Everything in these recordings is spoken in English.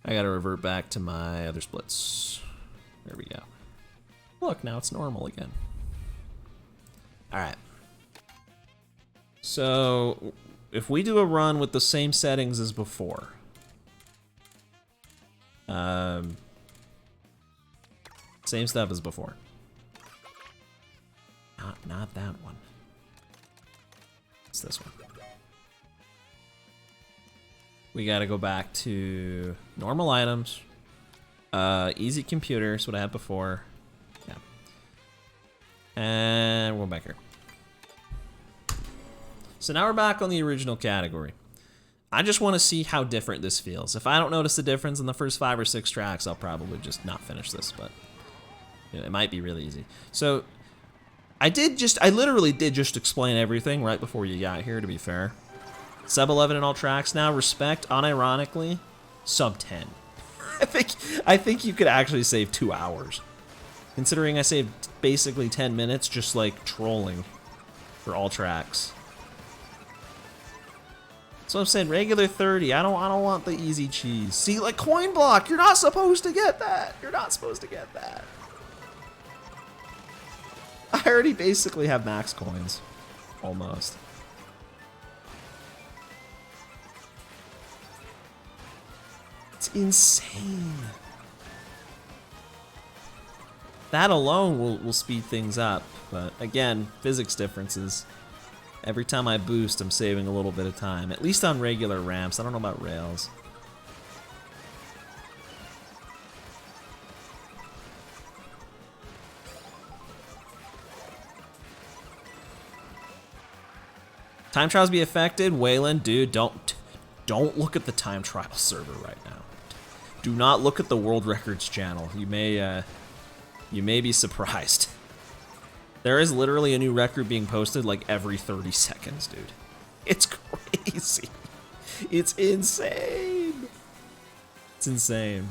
I gotta revert back to my other splits. There we go. Look, now it's normal again. Alright. So, if we do a run with the same settings as before. Same stuff as before. Not that one. It's this one. We gotta go back to normal items. Easy computers, what I had before. Yeah. And we're back here. So now we're back on the original category. I just want to see how different this feels. If I don't notice the difference in the first 5 or 6 tracks, I'll probably just not finish this, but you know, it might be really easy. So I literally did just explain everything right before you got here, to be fair. Sub 11 in all tracks now. Respect, unironically, sub 10. I think you could actually save 2 hours. Considering I saved basically 10 minutes just like trolling for all tracks. So I'm saying regular 30. I don't want the easy cheese. See, like coin block, you're not supposed to get that. You're not supposed to get that. I already basically have max coins. Almost. It's insane. That alone will speed things up. But again, physics differences. Every time I boost, I'm saving a little bit of time. At least on regular ramps. I don't know about rails. Time trials be affected? Waylon, dude, don't look at the time trial server right now. Do not look at the world records channel. You may be surprised. There is literally a new record being posted like every 30 seconds, dude. It's crazy. It's insane. It's insane.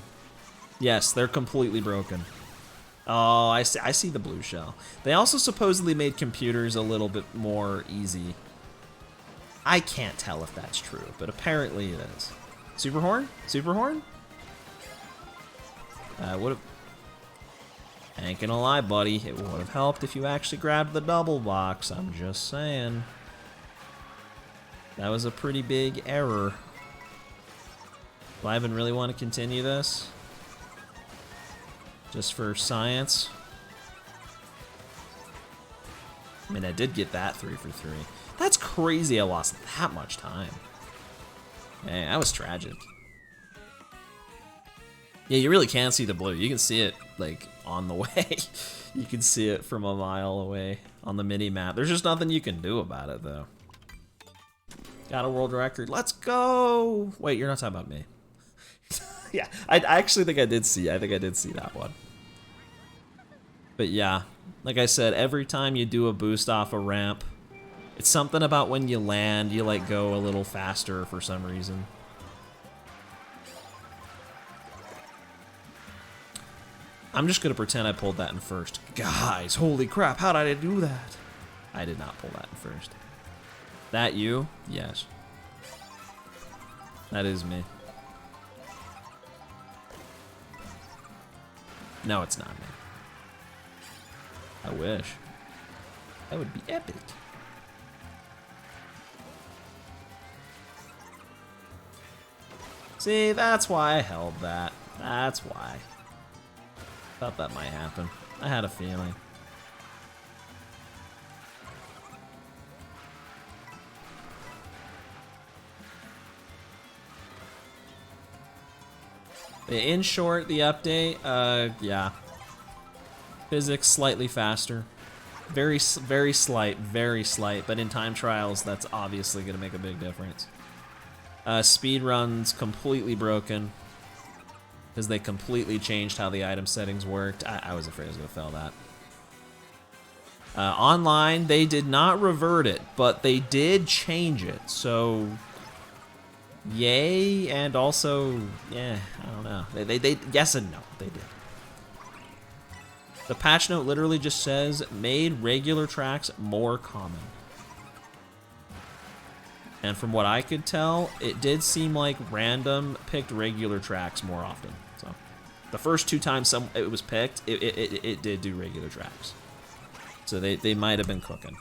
Yes, they're completely broken. Oh, I see the blue shell. They also supposedly made computers a little bit more easy. I can't tell if that's true, but apparently it is. Super horn? Super horn? Would've... Ain't gonna lie, buddy. It would have helped if you actually grabbed the double box. I'm just saying. That was a pretty big error. Do I even really want to continue this? Just for science? I mean, I did get that 3 for 3. That's crazy I lost that much time. Man, that was tragic. Yeah, you really can see the blue. You can see it, like, on the way. You can see it from a mile away on the mini-map. There's just nothing you can do about it, though. Got a world record. Let's go! Wait, you're not talking about me. Yeah, I actually think I did see that one. But yeah, like I said, every time you do a boost off a ramp, it's something about when you land, you like go a little faster for some reason. I'm just gonna pretend I pulled that in first. Guys, holy crap, how did I do that? I did not pull that in first. That you? Yes. That is me. No, it's not me. I wish. That would be epic. See, that's why I held that. That's why. Thought that might happen. I had a feeling. In short, the update, yeah. Physics slightly faster. Very slight, but in time trials, that's obviously going to make a big difference. Speedrun's completely broken because they completely changed how the item settings worked. I was afraid I was going to fail that. Online, they did not revert it, but they did change it, so yay, and also, yeah, I don't know. They yes and no, they did. The patch note literally just says, made regular tracks more common. And from what I could tell, it did seem like random picked regular tracks more often. So the first 2 times it was picked, it did do regular tracks. So they might have been cooking.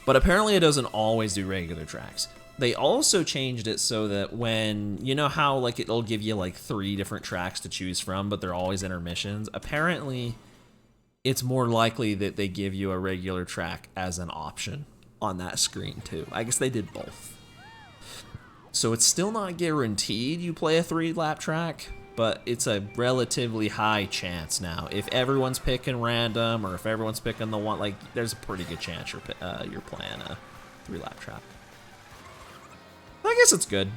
But apparently it doesn't always do regular tracks. They also changed it so that when, you know how like it'll give you like 3 different tracks to choose from, but they're always intermissions? Apparently it's more likely that they give you a regular track as an option on that screen too. I guess they did both. So it's still not guaranteed you play a 3-lap track, but it's a relatively high chance now. If everyone's picking random or if everyone's picking the one, like there's a pretty good chance you're playing a 3-lap track. I guess it's good.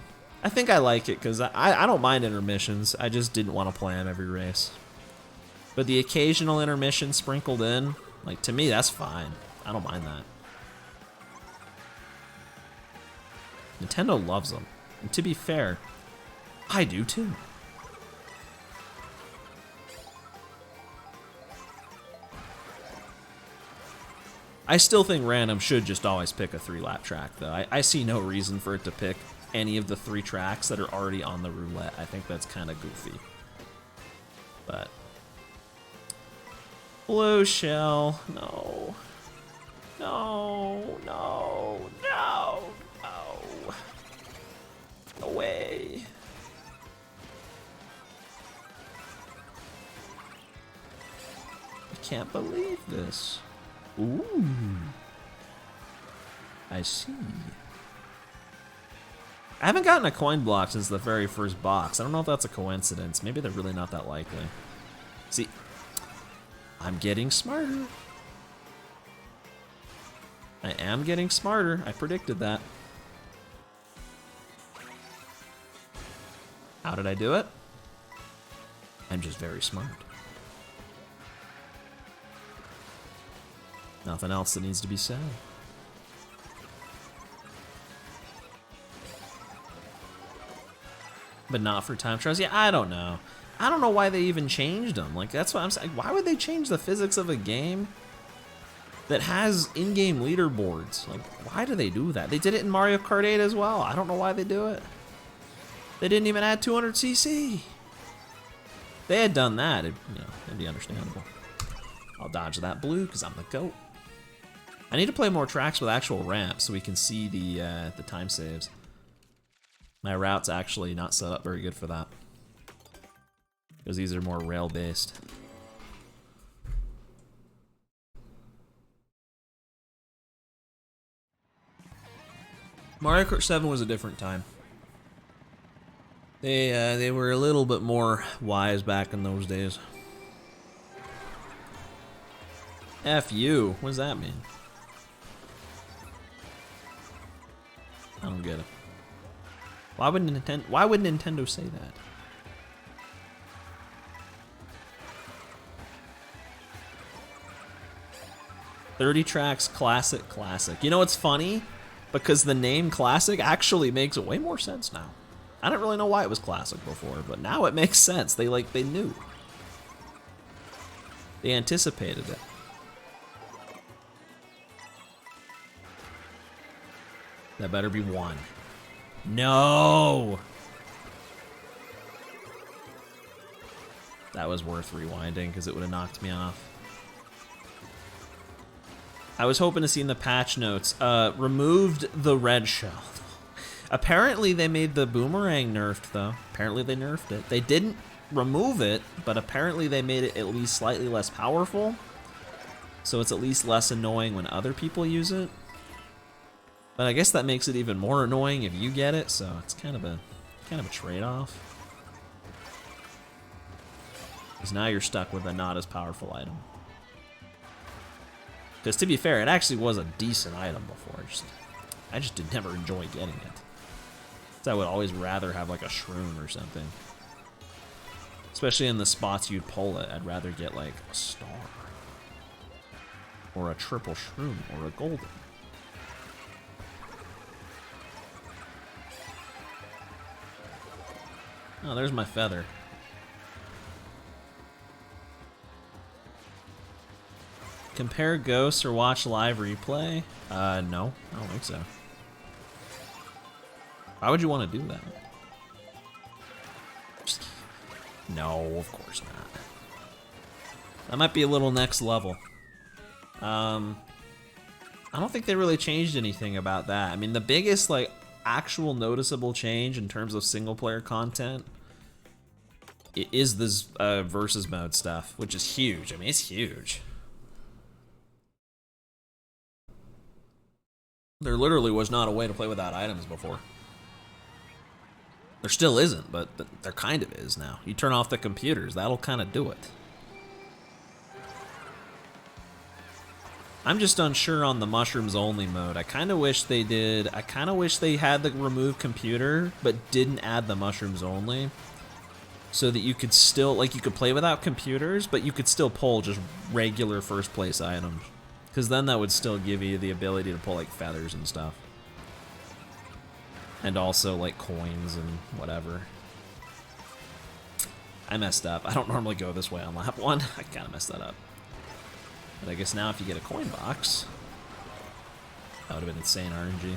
I think I like it because I don't mind intermissions. I just didn't want to play them every race. But the occasional intermission sprinkled in, like to me, that's fine. I don't mind that. Nintendo loves them. And to be fair, I do too. I still think random should just always pick a 3-lap track, though. I see no reason for it to pick any of the 3 tracks that are already on the roulette. I think that's kind of goofy. But blue shell, no. No, no, no, no. No way. I can't believe this. Ooh. I see. I haven't gotten a coin block since the very first box. I don't know if that's a coincidence. Maybe they're really not that likely. See, I'm getting smarter. I am getting smarter. I predicted that. How did I do it? I'm just very smart. Nothing else that needs to be said. But not for time trials? Yeah, I don't know. I don't know why they even changed them. Like, that's what I'm saying. Why would they change the physics of a game that has in-game leaderboards? Like, why do they do that? They did it in Mario Kart 8 as well. I don't know why they do it. They didn't even add 200cc. If they had done that, it'd be understandable. I'll dodge that blue because I'm the GOAT. I need to play more tracks with actual ramps so we can see the time saves. My route's actually not set up very good for that, because these are more rail-based. Mario Kart 7 was a different time. They were a little bit more wise back in those days. F you. What does that mean? I don't get it. Why would Nintendo say that? "30 tracks, classic. You know what's funny? Because the name classic actually makes way more sense now. I don't really know why it was classic before, but now it makes sense. They knew. They anticipated it. That better be 1. No! That was worth rewinding because it would have knocked me off. I was hoping to see in the patch notes, removed the red shell. Apparently they made the boomerang nerfed though. Apparently they nerfed it. They didn't remove it, but apparently they made it at least slightly less powerful. So it's at least less annoying when other people use it. But I guess that makes it even more annoying if you get it, so it's kind of a trade-off. Because now you're stuck with a not as powerful item. Because to be fair, it actually was a decent item before. I just did never enjoy getting it. So I would always rather have like a shroom or something. Especially in the spots you'd pull it, I'd rather get like a star. Or a triple shroom, or a golden. Oh, there's my feather. Compare ghosts or watch live replay? No, I don't think so. Why would you want to do that? No, of course not. That might be a little next level. I don't think they really changed anything about that. I mean, the biggest, like, actual noticeable change in terms of single-player content is this versus mode stuff, which is huge. I mean, it's huge. There literally was not a way to play without items before. There still isn't, but there kind of is now. You turn off the computers, that'll kind of do it. I'm just unsure on the mushrooms only mode. I kind of wish they did. I kind of wish they had the remove computer, but didn't add the mushrooms only. So that you could still, like, you could play without computers, but you could still pull just regular first place items. Because then that would still give you the ability to pull, like, feathers and stuff. And also, like, coins and whatever. I messed up. I don't normally go this way on lap 1. I kind of messed that up. But I guess now if you get a coin box, that would have been insane RNG.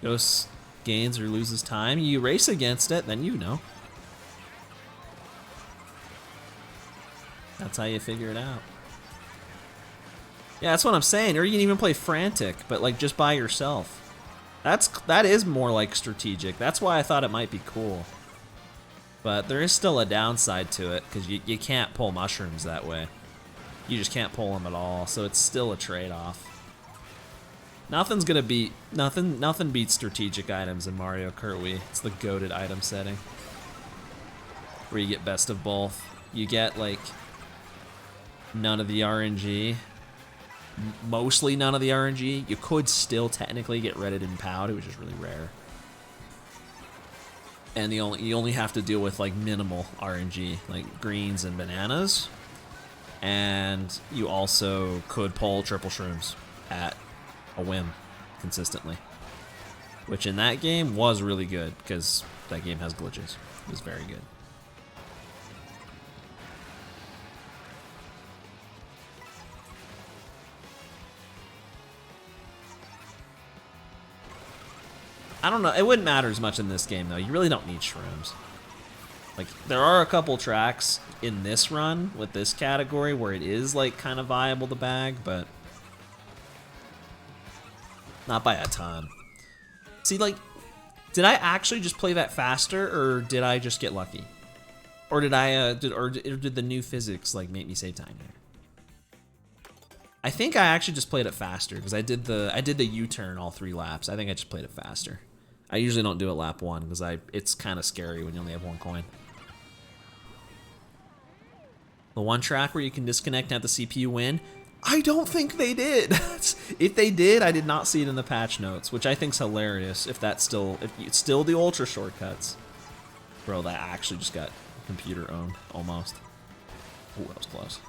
Ghost gains or loses time. You race against it, then you know. That's how you figure it out. Yeah, that's what I'm saying. Or you can even play Frantic, but like just by yourself. That is more like strategic. That's why I thought it might be cool. But there is still a downside to it, because you can't pull mushrooms that way. You just can't pull them at all, so it's still a trade-off. Nothing's gonna beat nothing beats strategic items in Mario Kart Wii. It's the goated item setting. Where you get best of both. You get like none of the RNG. Mostly none of the RNG. You could still technically get Reddit and Powed, which is really rare. And you only have to deal with like minimal RNG, like greens and bananas. And you also could pull triple shrooms at a whim consistently. Which in that game was really good, because that game has glitches. It was very good. I don't know, it wouldn't matter as much in this game though. You really don't need shrooms. Like, there are a couple tracks in this run with this category where it is like kind of viable to bag, but not by a ton. See, like, did I actually just play that faster, or did I just get lucky? Or did did the new physics like make me save time there? I think I actually just played it faster, because I did the U-turn all 3 laps. I think I just played it faster. I usually don't do it lap 1, because it's kind of scary when you only have 1 coin. The one track where you can disconnect and have the CPU win, I don't think they did. If they did, I did not see it in the patch notes, which I think's hilarious. If it's still the ultra shortcuts, bro, that actually just got computer owned almost. Oh, that was close.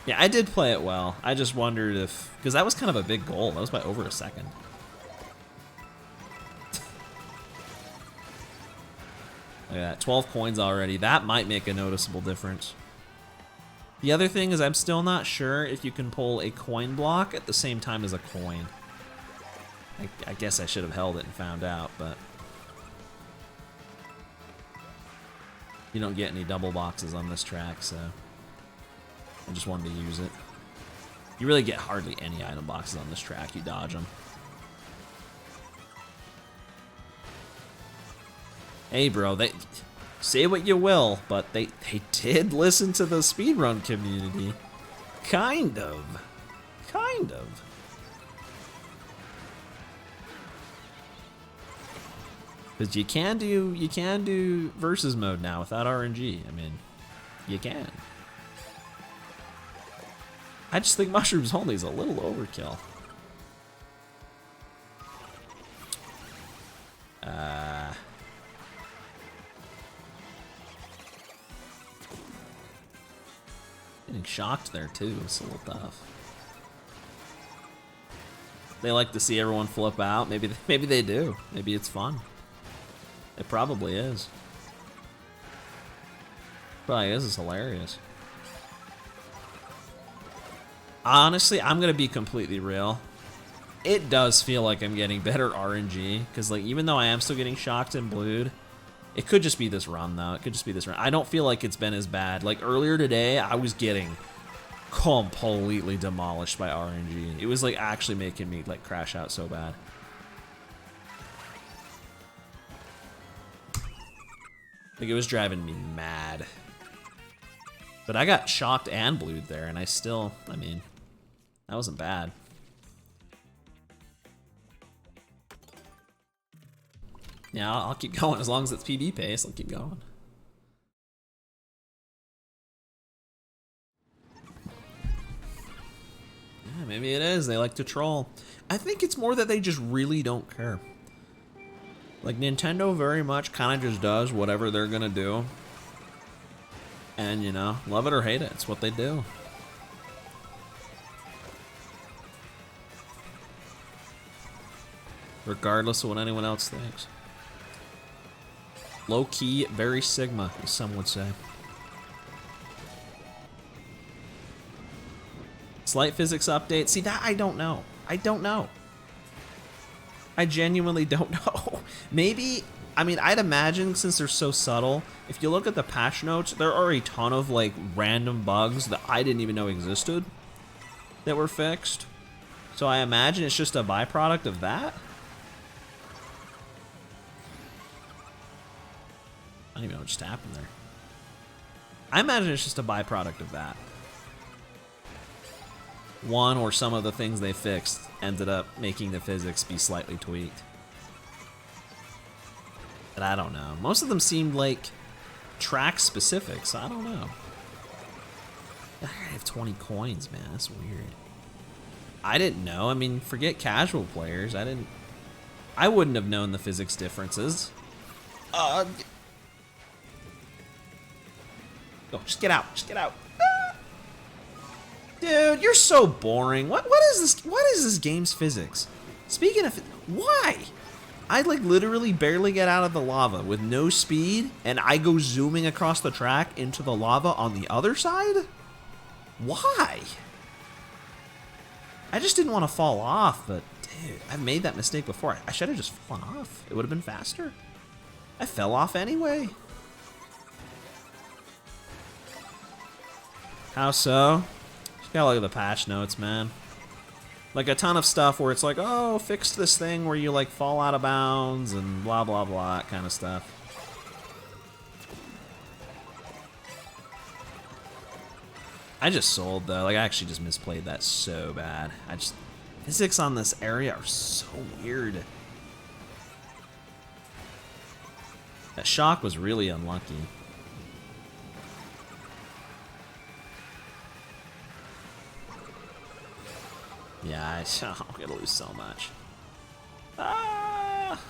Yeah, I did play it well. I just wondered if, because that was kind of a big goal. That was by over a second. Look at that, 12 coins already. That might make a noticeable difference. The other thing is I'm still not sure if you can pull a coin block at the same time as a coin. I guess I should have held it and found out, but you don't get any double boxes on this track, so I just wanted to use it. You really get hardly any item boxes on this track. You dodge them. Hey, bro, they say what you will, but they did listen to the speedrun community. Kind of. Kind of. Because you can do versus mode now without RNG. I mean, you can. I just think mushrooms only is a little overkill. Getting shocked there too. It's a little tough. They like to see everyone flip out. Maybe they do. Maybe it's fun. It probably is. Probably is hilarious. Honestly, I'm gonna be completely real. It does feel like I'm getting better RNG, because like even though I am still getting shocked and blued, it could just be this run though. It could just be this run. I don't feel like it's been as bad. Like earlier today, I was getting completely demolished by RNG. It was like actually making me like crash out so bad. Like it was driving me mad. But I got shocked and blued there, and I still, I mean, that wasn't bad. Yeah, I'll keep going as long as it's PB pace. I'll keep going. Yeah, maybe it is. They like to troll. I think it's more that they just really don't care. Like Nintendo very much kind of just does whatever they're gonna do. And you know, love it or hate it, it's what they do. Regardless of what anyone else thinks. Low key, very Sigma, as some would say. Slight physics update. See, that I don't know. I don't know. I genuinely don't know. Maybe, I mean, I'd imagine since they're so subtle, if you look at the patch notes, there are a ton of like random bugs that I didn't even know existed that were fixed. So I imagine it's just a byproduct of that. I don't even know what just happened there. I imagine it's just a byproduct of that. One or some of the things they fixed ended up making the physics be slightly tweaked. But I don't know. Most of them seemed like track specific, so I don't know. I have 20 coins, man. That's weird. I didn't know. I mean, forget casual players. I wouldn't have known the physics differences. Go, just get out. Just get out. Ah! Dude, you're so boring. What is this? What is this game's physics? Speaking of, why? I like literally barely get out of the lava with no speed, and I go zooming across the track into the lava on the other side? Why? I just didn't want to fall off, but dude, I've made that mistake before. I should have just fallen off. It would have been faster. I fell off anyway. How so? Just gotta look at the patch notes, man. Like a ton of stuff where it's like, oh, fixed this thing where you like fall out of bounds and blah, blah, blah, that kind of stuff. I just sold though. Like I actually just misplayed that so bad. Physics on this area are so weird. That shock was really unlucky. Yeah, I'm gonna lose so much. Ah!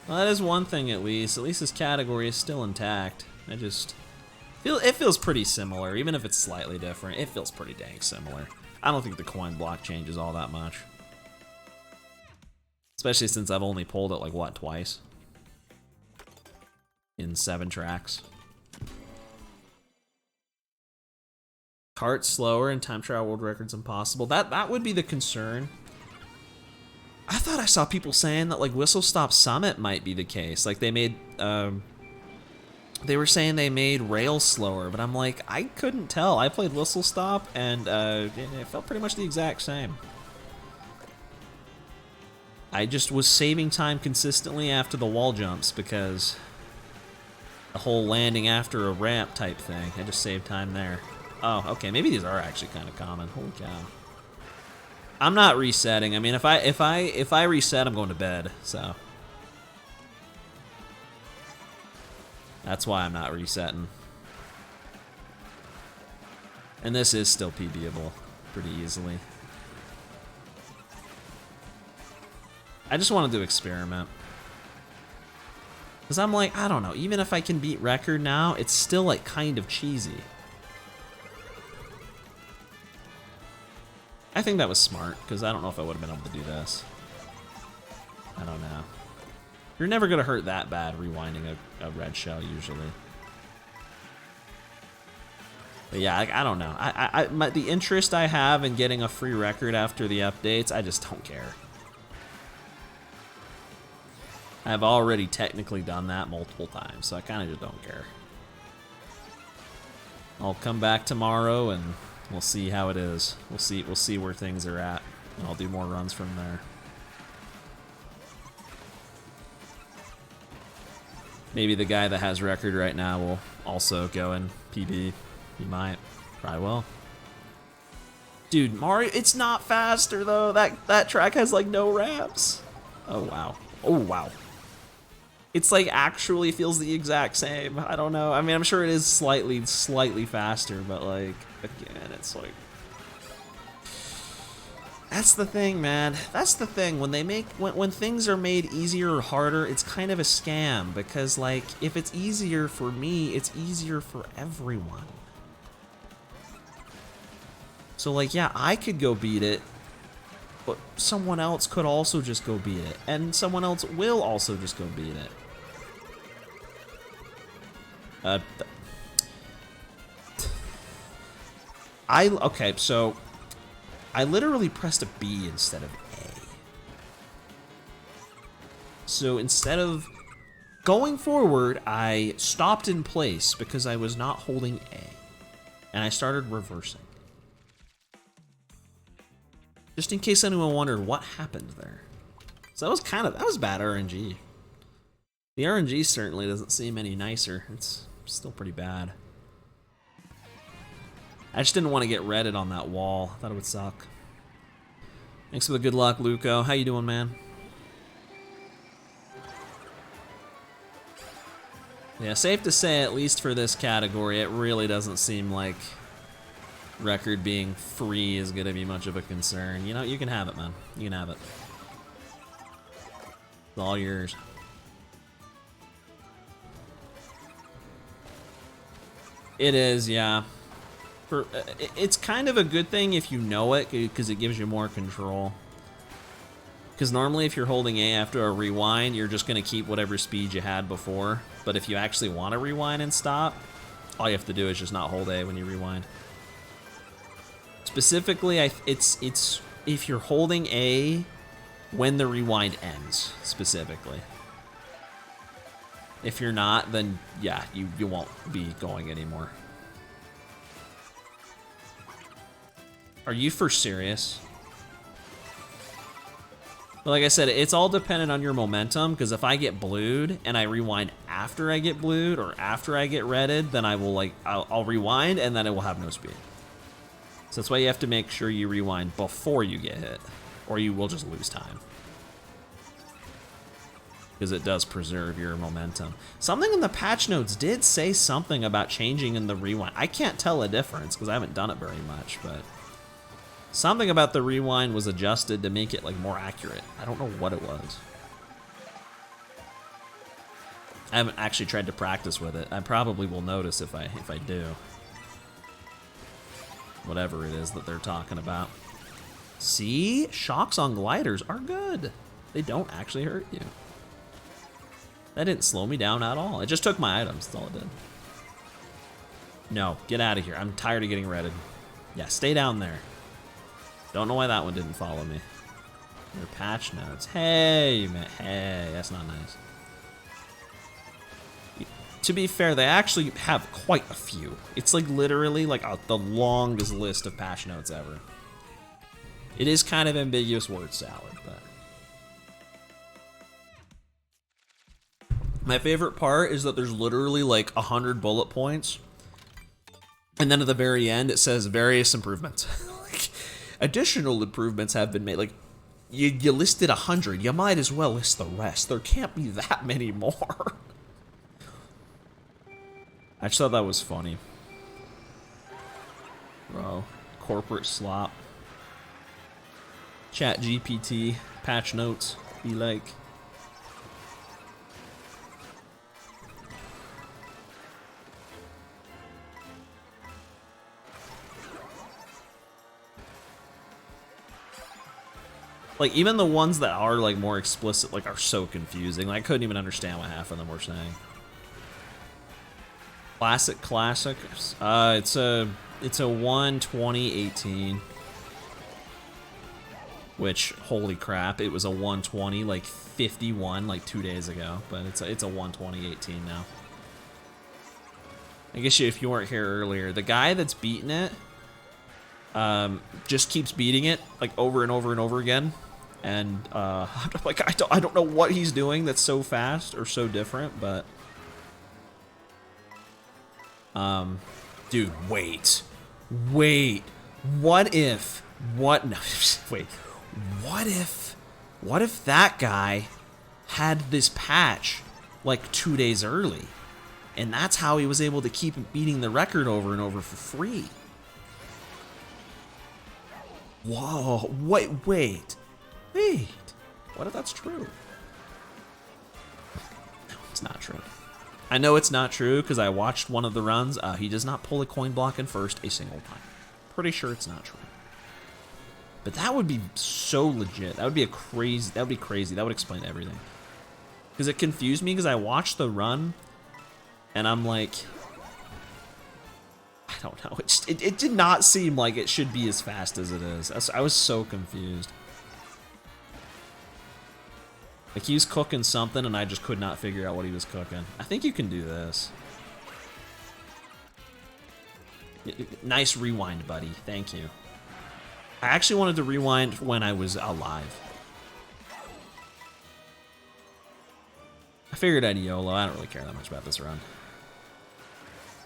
Well, that is one thing at least. At least this category is still intact. It feels pretty similar, even if it's slightly different. It feels pretty dang similar. I don't think the coin block changes all that much. Especially since I've only pulled it like, what, twice? In 7 tracks. Kart slower and time trial world records impossible. That would be the concern. I thought I saw people saying that like Whistle Stop Summit might be the case. Like they made, they were saying they made rails slower, but I'm like, I couldn't tell. I played Whistle Stop and it felt pretty much the exact same. I just was saving time consistently after the wall jumps because the whole landing after a ramp type thing. I just saved time there. Oh, okay. Maybe these are actually kind of common. Holy cow! I'm not resetting. I mean, if I reset, I'm going to bed. So that's why I'm not resetting. And this is still PBable pretty easily. I just wanted to experiment. Because I'm like, I don't know. Even if I can beat record now, it's still like kind of cheesy. I think that was smart, because I don't know if I would have been able to do this. I don't know. You're never gonna hurt that bad rewinding a red shell usually. But yeah, I don't know. The interest I have in getting a free record after the updates, I just don't care. I've already technically done that multiple times, so I kind of just don't care. I'll come back tomorrow and we'll see how it is. We'll see where things are at, and I'll do more runs from there. Maybe the guy that has record right now will also go in PB. He might. Probably will. Dude, Mario, it's not faster though. That track has like no ramps. Oh wow. Oh wow. It's like actually feels the exact same. I don't know. I mean, I'm sure it is slightly faster, but like again, it's like that's the thing, man. That's the thing. When they make when things are made easier or harder, it's kind of a scam because like if it's easier for me, it's easier for everyone. So like yeah, I could go beat it, but someone else could also just go beat it, and someone else will also just go beat it. Okay, so I literally pressed a B instead of A. So instead of going forward, I stopped in place because I was not holding A, and I started reversing. Just in case anyone wondered what happened there. So that was bad RNG. The RNG certainly doesn't seem any nicer. It's still pretty bad. I just didn't want to get redded on that wall. I thought it would suck. Thanks for the good luck, Luco. How you doing, man? Yeah, safe to say, at least for this category, it really doesn't seem like record being free is gonna be much of a concern. You know, you can have it, man. You can have it. It's all yours. It is, yeah. It's kind of a good thing if you know it, because it gives you more control. Because normally if you're holding A after a rewind, you're just going to keep whatever speed you had before. But if you actually want to rewind and stop, all you have to do is just not hold A when you rewind. Specifically, it's if you're holding A when the rewind ends, specifically. If you're not, then yeah, you won't be going anymore. Are you for serious? But like I said, it's all dependent on your momentum, because if I get blued and I rewind after I get blued or after I get redded, then I will I'll rewind and then it will have no speed. So that's why you have to make sure you rewind before you get hit, or you will just lose time. Because it does preserve your momentum. Something in the patch notes did say something about changing in the rewind. I can't tell a difference because I haven't done it very much, but something about the rewind was adjusted to make it like more accurate. I don't know what it was. I haven't actually tried to practice with it. I probably will notice if I do. Whatever it is that they're talking about. See? Shocks on gliders are good. They don't actually hurt you. That didn't slow me down at all. It just took my items, that's all it did. No, get out of here. I'm tired of getting redded. Yeah, stay down there. Don't know why that one didn't follow me. Your patch notes. Hey, man. Hey, that's not nice. To be fair, they actually have quite a few. It's like literally like the longest list of patch notes ever. It is kind of ambiguous word salad, but my favorite part is that there's literally like 100 bullet points, and then at the very end it says various improvements. Like, additional improvements have been made. Like, you listed 100, you might as well list the rest. There can't be that many more. I just thought that was funny. Bro, corporate slop. Chat GPT, patch notes, be like. Like, even the ones that are, like, more explicit, like, are so confusing. Like, I couldn't even understand what half of them were saying. Classic. It's a 1:20:18. Which, holy crap, it was a 1:20, like, 51, like, 2 days ago. But it's a 1:20:18 now. I guess if you weren't here earlier, the guy that's beating it just keeps beating it, like, over and over and over again. And like, I don't know what he's doing that's so fast or so different, but dude, wait, what if that guy had this patch like 2 days early, and that's how he was able to keep beating the record over and over for free? Whoa, wait. What if that's true? No, it's not true. I know it's not true because I watched one of the runs. He does not pull a coin block in first a single time. Pretty sure it's not true. But that would be so legit. That would be crazy. That would explain everything. Because it confused me because I watched the run and I'm like, I don't know. It did not seem like it should be as fast as it is. I was so confused. Like, he was cooking something, and I just could not figure out what he was cooking. I think you can do this. Nice rewind, buddy. Thank you. I actually wanted to rewind when I was alive. I figured I'd YOLO. I don't really care that much about this run.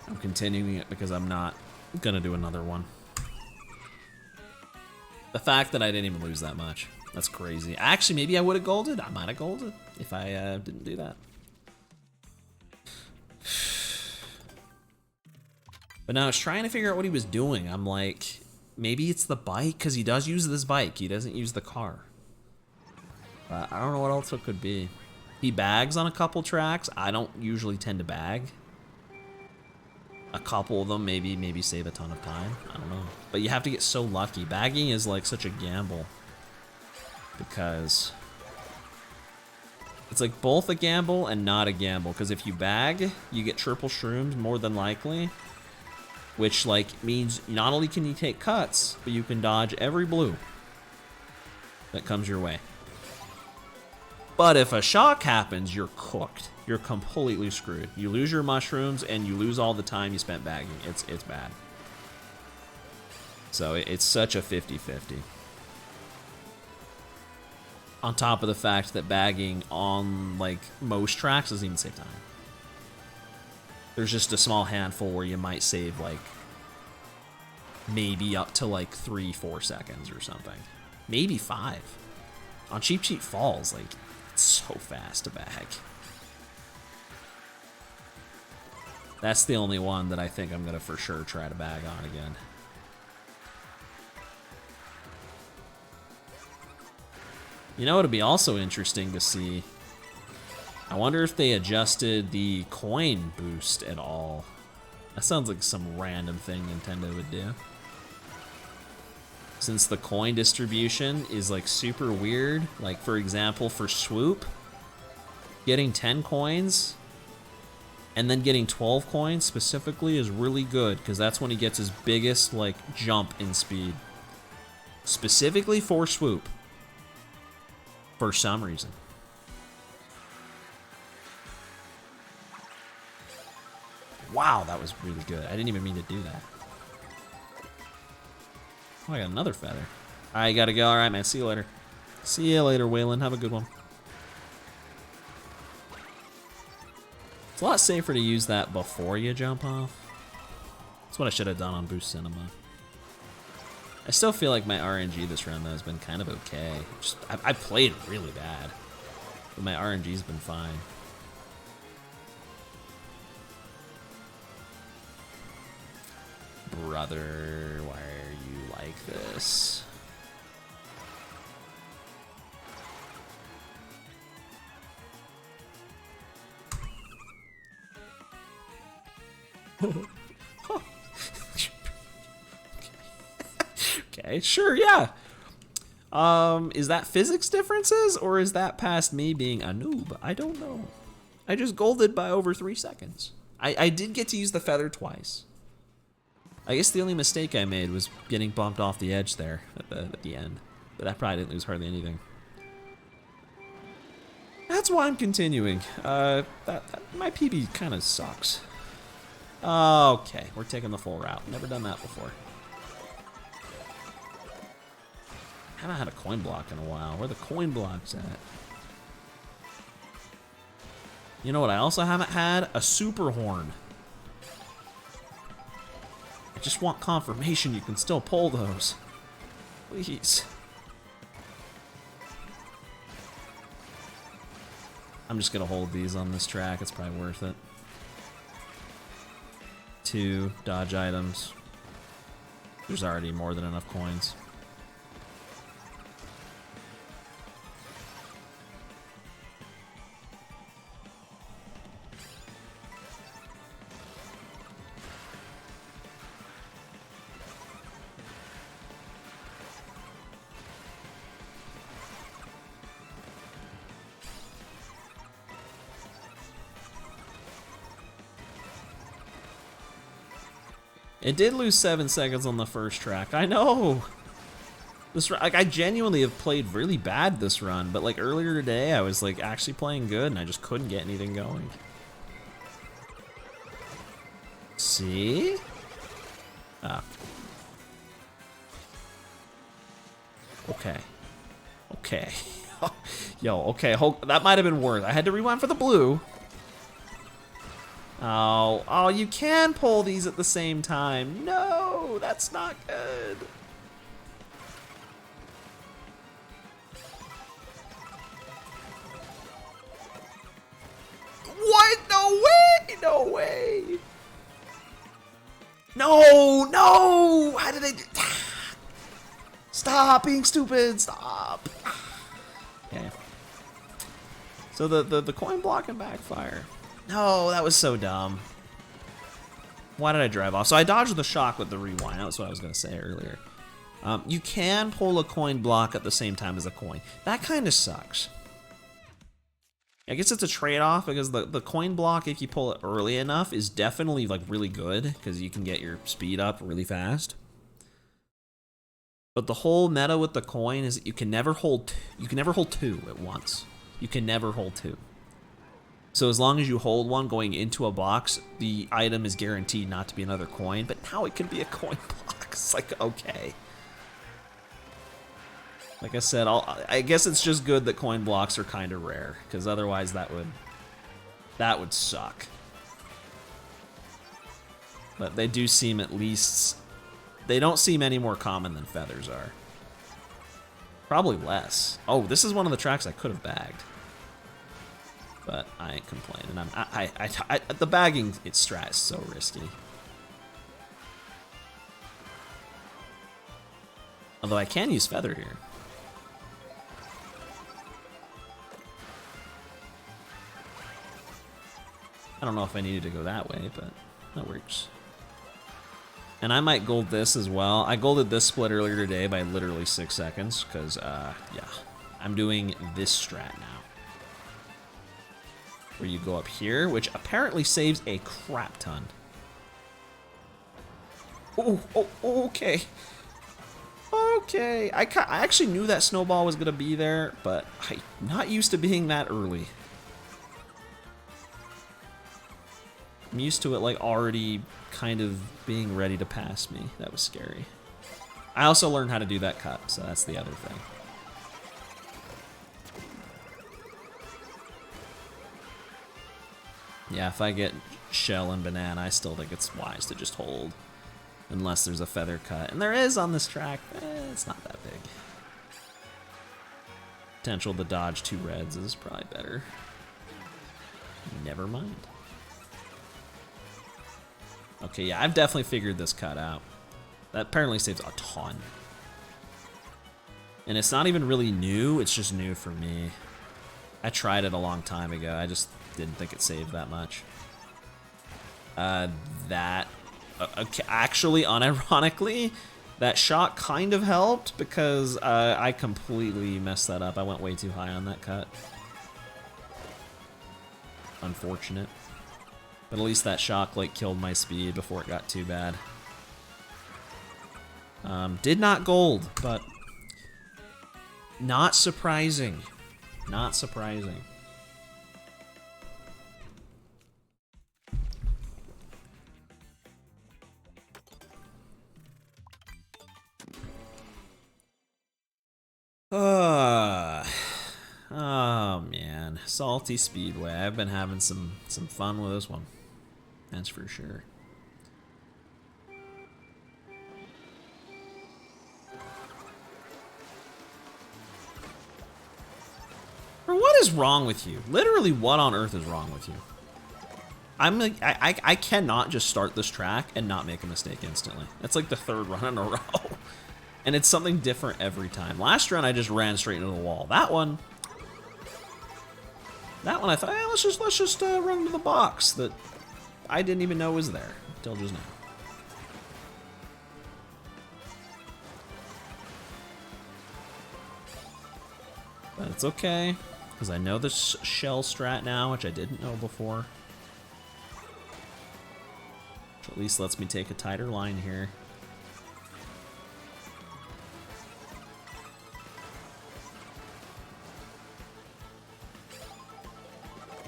I'm continuing it because I'm not gonna do another one. The fact that I didn't even lose that much. That's crazy. Actually, maybe I would have golded. I might have golded if I didn't do that. But now I was trying to figure out what he was doing. I'm like, maybe it's the bike, because he does use this bike. He doesn't use the car. But I don't know what else it could be. He bags on a couple tracks. I don't usually tend to bag. A couple of them maybe save a ton of time. I don't know. But you have to get so lucky. Bagging is like such a gamble. Because it's like both a gamble and not a gamble. Because if you bag, you get triple shrooms more than likely. Which like means not only can you take cuts, but you can dodge every blue that comes your way. But if a shock happens, you're cooked. You're completely screwed. You lose your mushrooms and you lose all the time you spent bagging. It's bad. So it's such a 50-50. On top of the fact that bagging on, like, most tracks doesn't even save time. There's just a small handful where you might save, like, maybe up to, like, 3-4 seconds or something. Maybe 5. On Cheap Cheap Falls, like, it's so fast to bag. That's the only one that I think I'm going to for sure try to bag on again. You know, it'd be also interesting to see. I wonder if they adjusted the coin boost at all. That sounds like some random thing Nintendo would do. Since the coin distribution is like super weird, like for example for Swoop, getting 10 coins and then getting 12 coins specifically is really good because that's when he gets his biggest like jump in speed. Specifically for Swoop. For some reason. Wow, that was really good. I didn't even mean to do that. Oh, I got another feather. I gotta go. Alright, man. See you later. See you later, Waylon. Have a good one. It's a lot safer to use that before you jump off. That's what I should have done on Boost Cinema. I still feel like my RNG this round, though, has been kind of okay. I played really bad, but my RNG's been fine. Brother, why are you like this? Okay, sure, yeah. Is that physics differences, or is that past me being a noob? I don't know. I just golded by over 3 seconds. I did get to use the feather twice. I guess the only mistake I made was getting bumped off the edge there at the end. But I probably didn't lose hardly anything. That's why I'm continuing. My PB kind of sucks. Okay, we're taking the full route. Never done that before. Haven't had a coin block in a while. Where are the coin blocks at? You know what I also haven't had? A super horn. I just want confirmation you can still pull those. Please. I'm just gonna hold these on this track. It's probably worth it. 2 dodge items. There's already more than enough coins. It did lose 7 seconds on the first track. I know. This like I genuinely have played really bad this run, but like earlier today I was like actually playing good and I just couldn't get anything going. See? Ah. Okay. Okay. Yo, okay, that might have been worse. I had to rewind for the blue. Oh, you can pull these at the same time. No, that's not good. What? No way! No way! No! How did they do? Stop being stupid! Stop! Okay. So the coin block and backfire. No, that was so dumb. Why did I drive off? So I dodged the shock with the rewind. That's what I was going to say earlier. You can pull a coin block at the same time as a coin. That kind of sucks. I guess it's a trade-off because the coin block, if you pull it early enough, is definitely like really good because you can get your speed up really fast. But the whole meta with the coin is that you can never hold 2 at once. You can never hold 2. So as long as you hold one going into a box, the item is guaranteed not to be another coin, but now it can be a coin block. It's like, okay. Like I said, I guess it's just good that coin blocks are kind of rare, because otherwise that would suck. But they do seem at least, they don't seem any more common than feathers are. Probably less. Oh, this is one of the tracks I could have bagged. But I ain't complaining. The bagging strat is so risky. Although I can use feather here. I don't know if I needed to go that way, but that works. And I might gold this as well. I golded this split earlier today by literally 6 seconds, because, yeah. I'm doing this strat now. Where you go up here, which apparently saves a crap ton. Oh, okay. Okay, I actually knew that snowball was gonna be there, but I'm not used to being that early. I'm used to it like already kind of being ready to pass me. That was scary. I also learned how to do that cut, so that's the other thing. Yeah, if I get shell and banana, I still think it's wise to just hold. Unless there's a feather cut. And there is on this track. It's not that big. Potential to dodge 2 reds is probably better. Never mind. Okay, yeah, I've definitely figured this cut out. That apparently saves a ton. And it's not even really new, it's just new for me. I tried it a long time ago, I just didn't think it saved that much. Okay, actually, unironically, That shot kind of helped because I completely messed that up. I went way too high on that cut. Unfortunate. But at least that shock like killed my speed before it got too bad. Did not gold, but not surprising. Not surprising. Oh man, Salty Speedway. I've been having some fun with this one. That's for sure. Bro, what is wrong with you? Literally, what on earth is wrong with you? I'm like, I cannot just start this track and not make a mistake instantly. That's like the third run in a row. And it's something different every time. Last run, I just ran straight into the wall. That one I thought, hey, let's just run into the box that I didn't even know was there until just now. But it's okay, because I know the shell strat now, which I didn't know before. Which at least lets me take a tighter line here.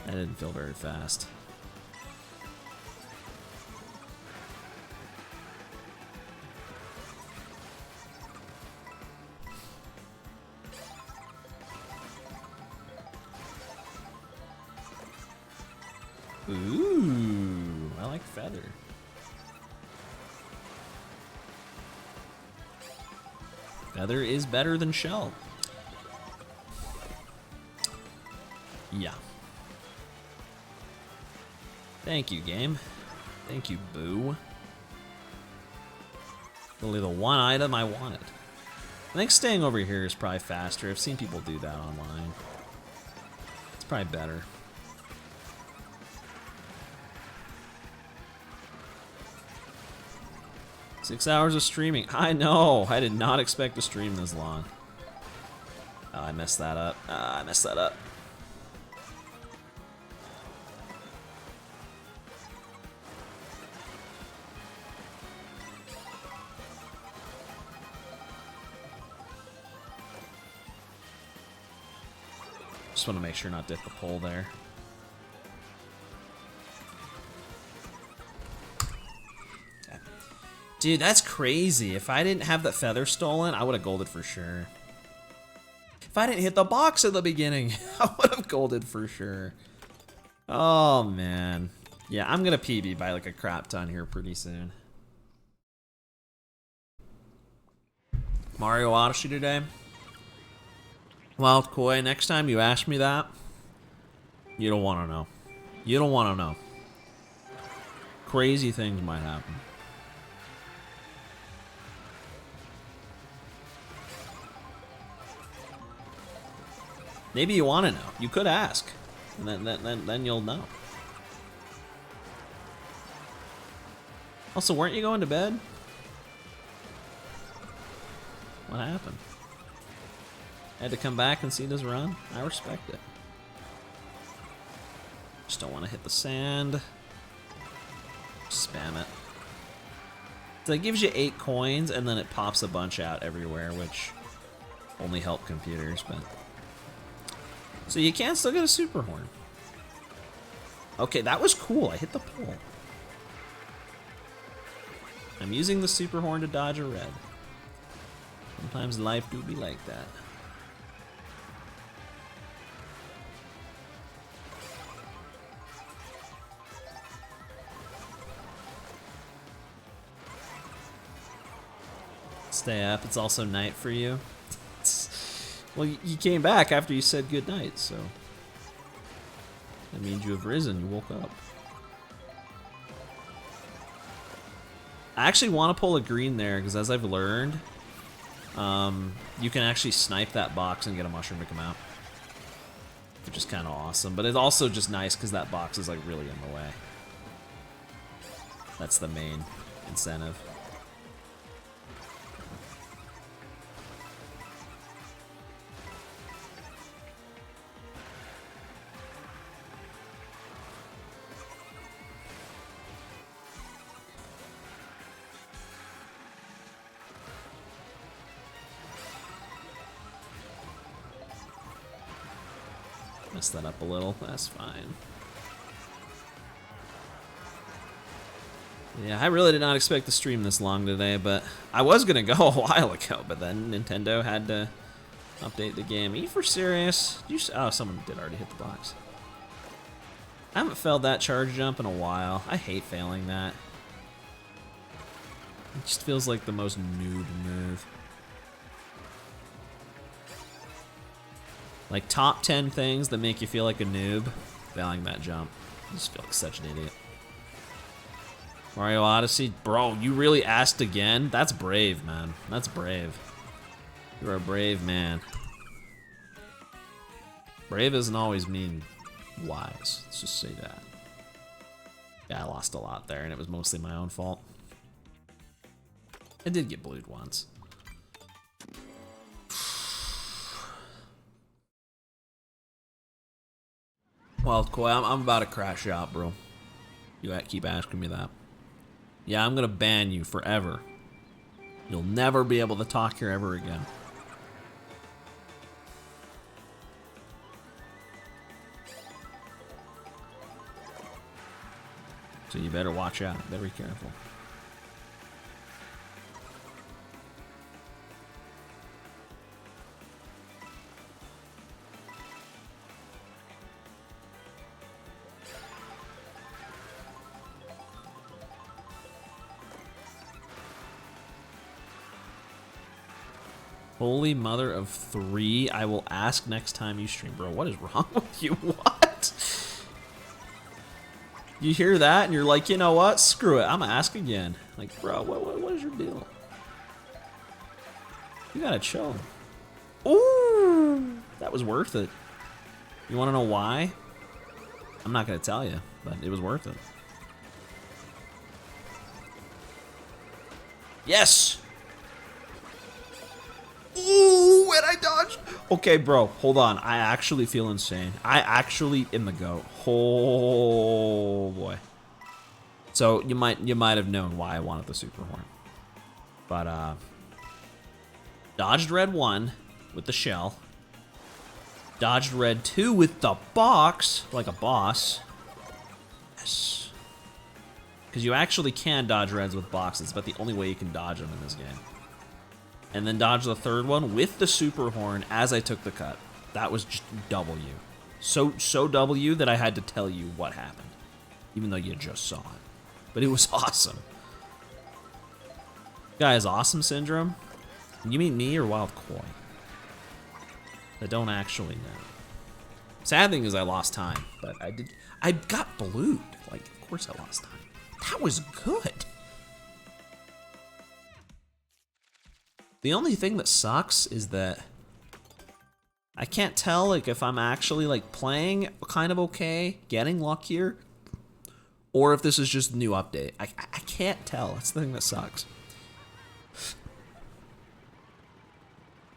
That didn't feel very fast. Ooh, I like feather. Feather is better than shell. Yeah. Thank you, game. Thank you, boo. Only the one item I wanted. I think staying over here is probably faster. I've seen people do that online. It's probably better. Six hours of streaming. I know. I did not expect to stream this long. Oh, I messed that up. I messed that up. Just want to make sure not to hit the pole there. Dude, that's crazy. If I didn't have that feather stolen, I would have golded for sure. If I didn't hit the box at the beginning, I would have golded for sure. Oh, man. Yeah, I'm going to PB by like a crap ton here pretty soon. Mario Odyssey today. Wild Koi, next time you ask me that, you don't want to know. You don't want to know. Crazy things might happen. Maybe you want to know. You could ask, and then you'll know. Also, weren't you going to bed? What happened? Had to come back and see this run? I respect it. Just don't want to hit the sand. Spam it. So it gives you 8 coins, and then it pops a bunch out everywhere, which only help computers, but... So you can still get a super horn. Okay, that was cool. I hit the pole. I'm using the super horn to dodge a red. Sometimes life do be like that. Stay up. It's also night for you. Well, you came back after you said good night, so that means you have risen. You woke up. I actually want to pull a green there because, as I've learned, you can actually snipe that box and get a mushroom to come out, which is kind of awesome. But it's also just nice because that box is like really in the way. That's the main incentive. Messed that up a little. That's fine. Yeah, I really did not expect to stream this long today, but I was gonna go a while ago, but then Nintendo had to update the game. Are you for serious? Oh, someone did already hit the box. I haven't failed that charge jump in a while. I hate failing that. It just feels like the most noob move. Like top 10 things that make you feel like a noob, failing that jump. I just feel like such an idiot. Mario Odyssey, bro, you really asked again? That's brave, man. That's brave. You're a brave man. Brave doesn't always mean wise. Let's just say that. Yeah, I lost a lot there, and it was mostly my own fault. I did get blued once. Well, Koi, I'm about to crash out, bro. You keep asking me that. Yeah, I'm gonna ban you forever. You'll never be able to talk here ever again. So you better watch out. Better be careful. Holy mother of 3, I will ask next time you stream. Bro, what is wrong with you? What? You hear that and you're like, you know what? Screw it. I'm gonna ask again. Like, bro, what is your deal? You gotta chill. Ooh, that was worth it. You wanna know why? I'm not gonna tell you, but it was worth it. Yes! Ooh, and I dodged. Okay, bro, hold on. I actually feel insane. I actually am the GOAT. Oh boy. So you might have known why I wanted the Super Horn. But dodged red 1 with the shell. Dodged red 2 with the box, like a boss. Yes. Because you actually can dodge reds with boxes, but the only way you can dodge them in this game. And then dodge the third one with the Super Horn as I took the cut. That was just W. So W that I had to tell you what happened. Even though you just saw it. But it was awesome. Guys, awesome syndrome? You mean me or Wild Koi? I don't actually know. Sad thing is I lost time, but I got blued. Like, of course I lost time. That was good. The only thing that sucks is that I can't tell like if I'm actually like playing kind of okay, getting luckier, or if this is just a new update. I can't tell. That's the thing that sucks.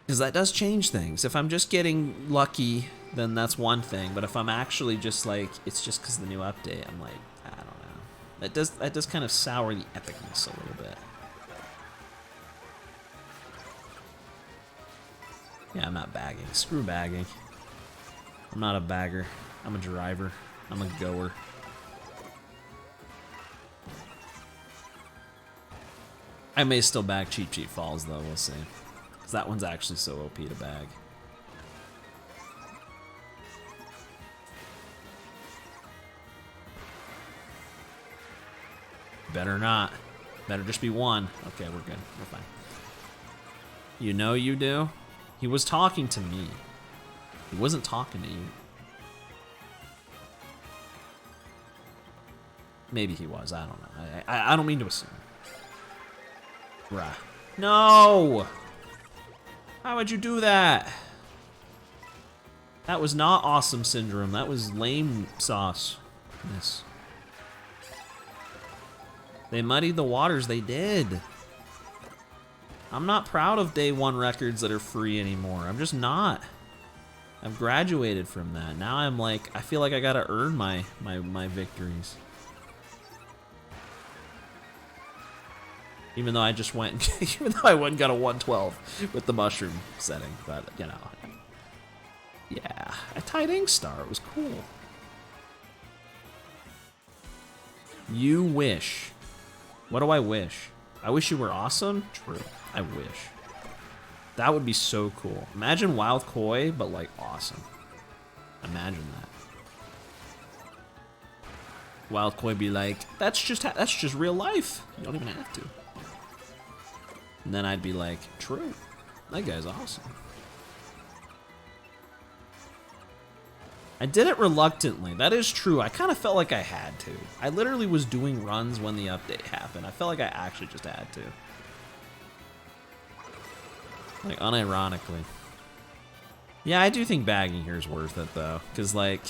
Because that does change things. If I'm just getting lucky, then that's one thing. But if I'm actually just like, it's just because of the new update, I'm like, I don't know. That does kind of sour the epicness a little bit. Yeah, I'm not bagging. Screw bagging. I'm not a bagger. I'm a driver. I'm a goer. I may still bag Cheap Cheap Falls, though. We'll see. Because that one's actually so OP to bag. Better not. Better just be one. Okay, we're good. We're fine. You know you do? He was talking to me. He wasn't talking to you. Maybe he was. I don't know. I don't mean to assume. Bruh. No! How would you do that? That was not awesome syndrome. That was lame sauce. Yes. They muddied the waters. They did. I'm not proud of day 1 records that are free anymore. I'm just not. I've graduated from that. Now I'm like, I feel like I gotta earn my victories. Even though I just went, even though I went and got a 112 with the mushroom setting, but you know. Yeah, I tied Ink Star. It was cool. You wish. What do I wish? I wish you were awesome? True. I wish. That would be so cool. Imagine Wild Koi, but like awesome. Imagine that. Wild Koi be like, that's just real life. You don't even have to. And then I'd be like, true. That guy's awesome. I did it reluctantly. That is true. I kind of felt like I had to. I literally was doing runs when the update happened. I felt like I actually just had to. Like, unironically. Yeah, I do think bagging here is worth it, though. Because, like...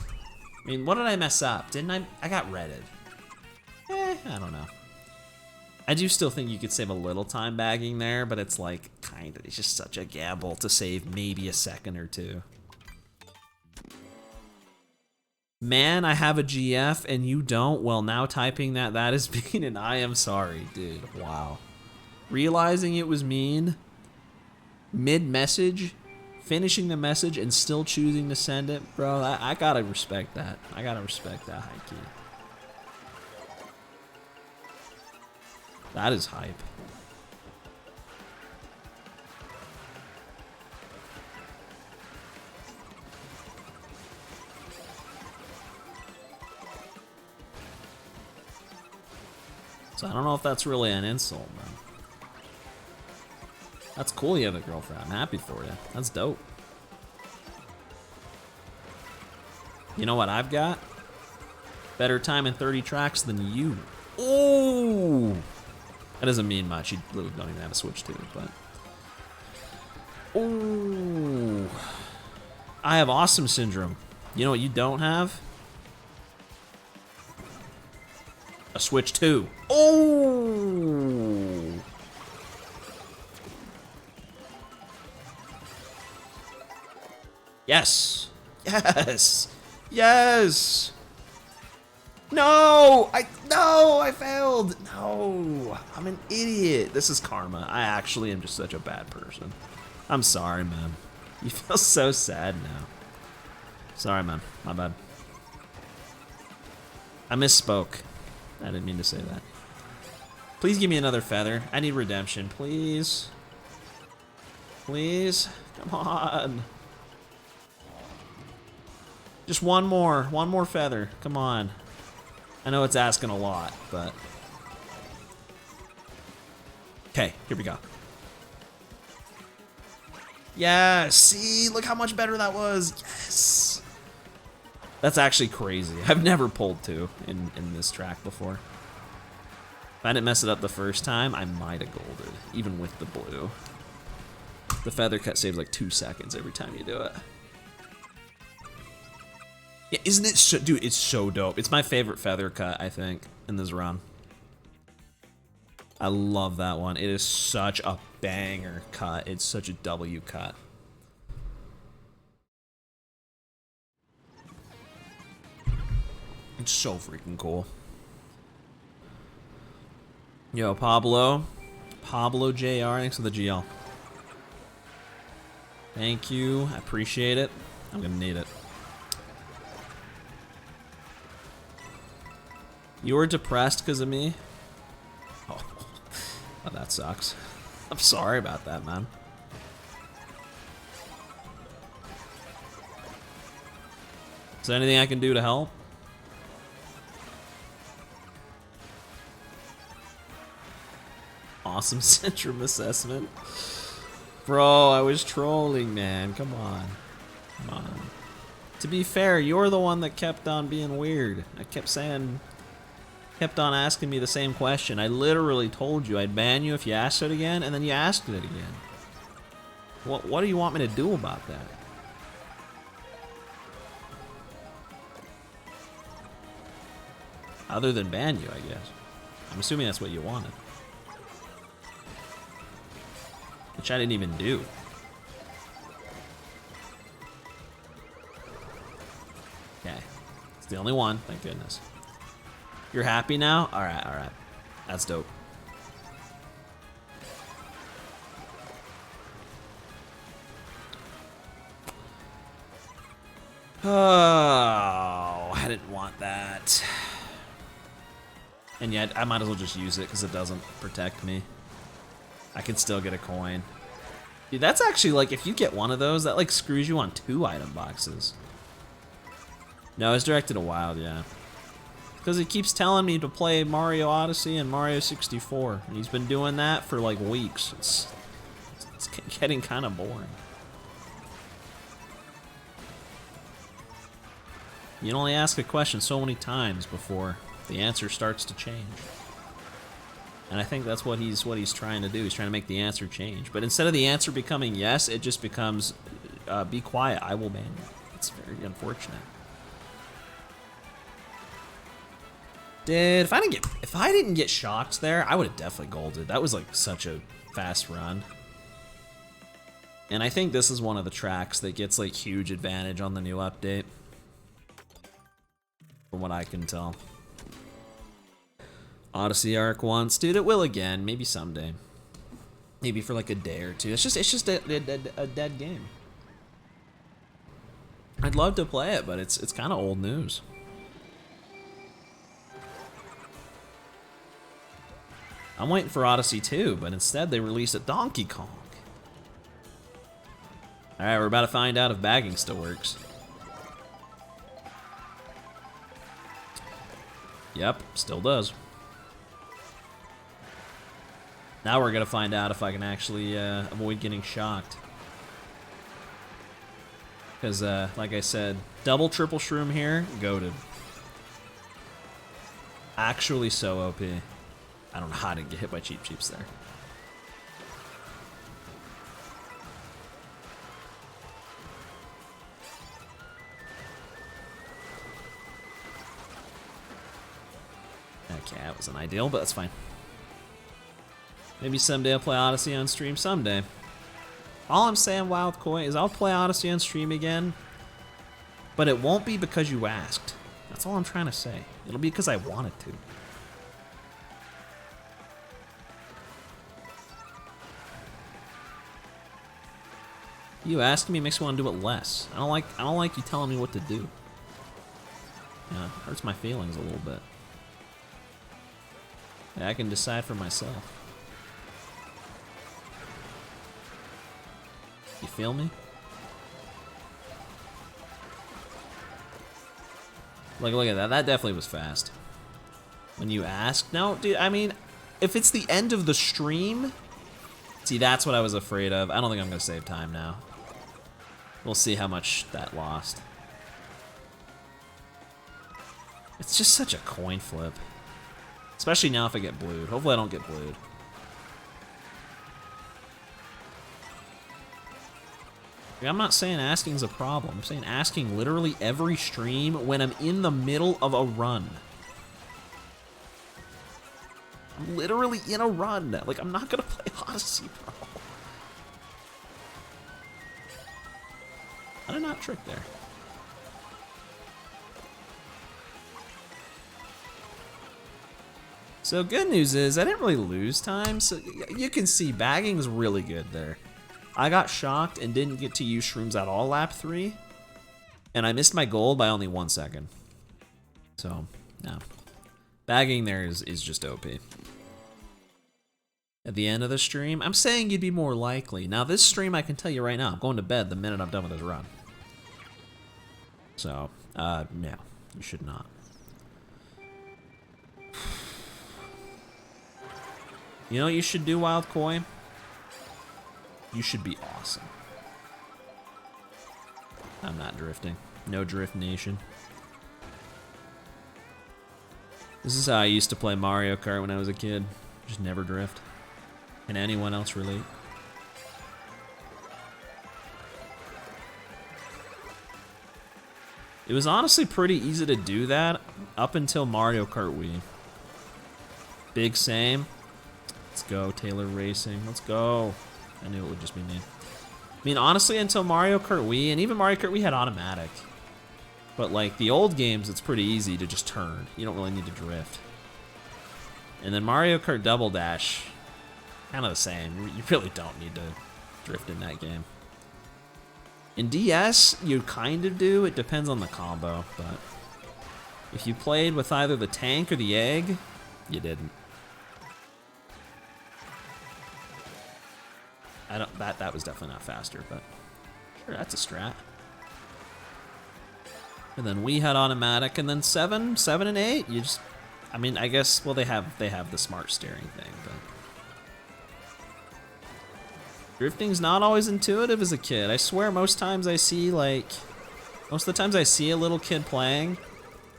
I mean, what did I mess up? Didn't I? I got redded. I don't know. I do still think you could save a little time bagging there, but it's like, kind of, it's just such a gamble to save maybe a second or two. Man, I have a GF and you don't? Well, now typing that is mean and I am sorry, dude. Wow. Realizing it was mean, mid-message, finishing the message and still choosing to send it, bro, I gotta respect that. I gotta respect that, high key. That is hype. So I don't know if that's really an insult, man. That's cool you have a girlfriend. I'm happy for you. That's dope. You know what I've got? Better time in 30 tracks than you. Oh! That doesn't mean much. You literally don't even have a Switch to it, but... Oh! I have awesome syndrome. You know what you don't have? A Switch 2. Oh! Yes! Yes! Yes! No! I failed! No! I'm an idiot. This is karma. I actually am just such a bad person. I'm sorry, man. You feel so sad now. Sorry, man. My bad. I misspoke. I didn't mean to say that. Please give me another feather. I need redemption, please. Please? Come on. Just one more feather. Come on. I know it's asking a lot, but... Okay, here we go. Yes! See? Look how much better that was! Yes! That's actually crazy. I've never pulled two in this track before. If I didn't mess it up the first time, I might have golded, even with the blue. The feather cut saves like 2 seconds every time you do it. Yeah, isn't it so, dude, it's so dope. It's my favorite feather cut, I think, in this run. I love that one. It is such a banger cut. It's such a W cut. It's so freaking cool. Yo, Pablo JR, thanks for the GL. Thank you, I appreciate it. I'm gonna need it. You were depressed because of me? Oh, well, that sucks. I'm sorry about that, man. Is there anything I can do to help? Awesome syndrome assessment. Bro, I was trolling, man. Come on. Come on. To be fair, you're the one that kept on being weird. I kept on asking me the same question. I literally told you I'd ban you if you asked it again, and then you asked it again. What do you want me to do about that? Other than ban you, I guess. I'm assuming that's what you wanted. Which I didn't even do. Okay. It's the only one, thank goodness. You're happy now? Alright, alright. That's dope. Oh, I didn't want that. And yet, I might as well just use it because it doesn't protect me. I can still get a coin. Dude, that's actually like, if you get one of those, that like screws you on 2 item boxes. No, it's directed to Wild, yeah. Because it keeps telling me to play Mario Odyssey and Mario 64. And he's been doing that for like weeks. It's getting kind of boring. You can only ask a question so many times before the answer starts to change. And I think that's what he's trying to do. He's trying to make the answer change. But instead of the answer becoming yes, it just becomes, be quiet, I will ban you. It's very unfortunate. Dude, if I didn't get shocked there, I would have definitely golded. That was like such a fast run. And I think this is one of the tracks that gets like huge advantage on the new update. From what I can tell. Odyssey Arc once. Dude, it will again. Maybe someday. Maybe for like a day or two. It's just a dead game. I'd love to play it, but it's kind of old news. I'm waiting for Odyssey 2, but instead they released a Donkey Kong. Alright, we're about to find out if bagging still works. Yep, still does. Now we're gonna find out if I can actually avoid getting shocked. Because, like I said, double, triple shroom here, goated. Actually so OP. I don't know how to get hit by Cheep Cheeps there. Okay, that wasn't ideal, but that's fine. Maybe someday I'll play Odyssey on stream someday. All I'm saying, Wild Koi, is I'll play Odyssey on stream again, but it won't be because you asked. That's all I'm trying to say. It'll be because I wanted to. You asking me makes me want to do it less. I don't like you telling me what to do. Yeah, it hurts my feelings a little bit. Yeah, I can decide for myself. You feel me? Look at that. That definitely was fast. When you asked, no, dude. I mean, if it's the end of the stream, see, that's what I was afraid of. I don't think I'm gonna save time now. We'll see how much that lost. It's just such a coin flip. Especially now if I get blued. Hopefully I don't get blued. I'm not saying asking's a problem. I'm saying asking literally every stream when I'm in the middle of a run. I'm literally in a run. Like, I'm not gonna play Odyssey, bro. I did not trick there. So good news is I didn't really lose time, so you can see bagging's really good there. I got shocked and didn't get to use shrooms at all lap 3, and I missed my gold by only 1 second. So, yeah. Bagging there is just OP. At the end of the stream, I'm saying you'd be more likely. Now this stream, I can tell you right now, I'm going to bed the minute I'm done with this run. So, no, you should not. You know what you should do, Wild Koi? You should be awesome. I'm not drifting. No drift nation. This is how I used to play Mario Kart when I was a kid. Just never drift. Can anyone else relate? It was honestly pretty easy to do that up until Mario Kart Wii. Big same. Let's go, Taylor Racing. Let's go. I knew it would just be me. I mean, honestly, until Mario Kart Wii, and even Mario Kart Wii had automatic. But like the old games, it's pretty easy to just turn. You don't really need to drift. And then Mario Kart Double Dash, kind of the same. You really don't need to drift in that game. In DS, you kind of do. It depends on the combo, but if you played with either the tank or the egg, you didn't. That was definitely not faster, but sure, that's a strat. And then we had automatic, and then 7 and 8, you just, I mean, I guess, well, they have the smart steering thing, but drifting's not always intuitive as a kid. I swear most of the times I see a little kid playing,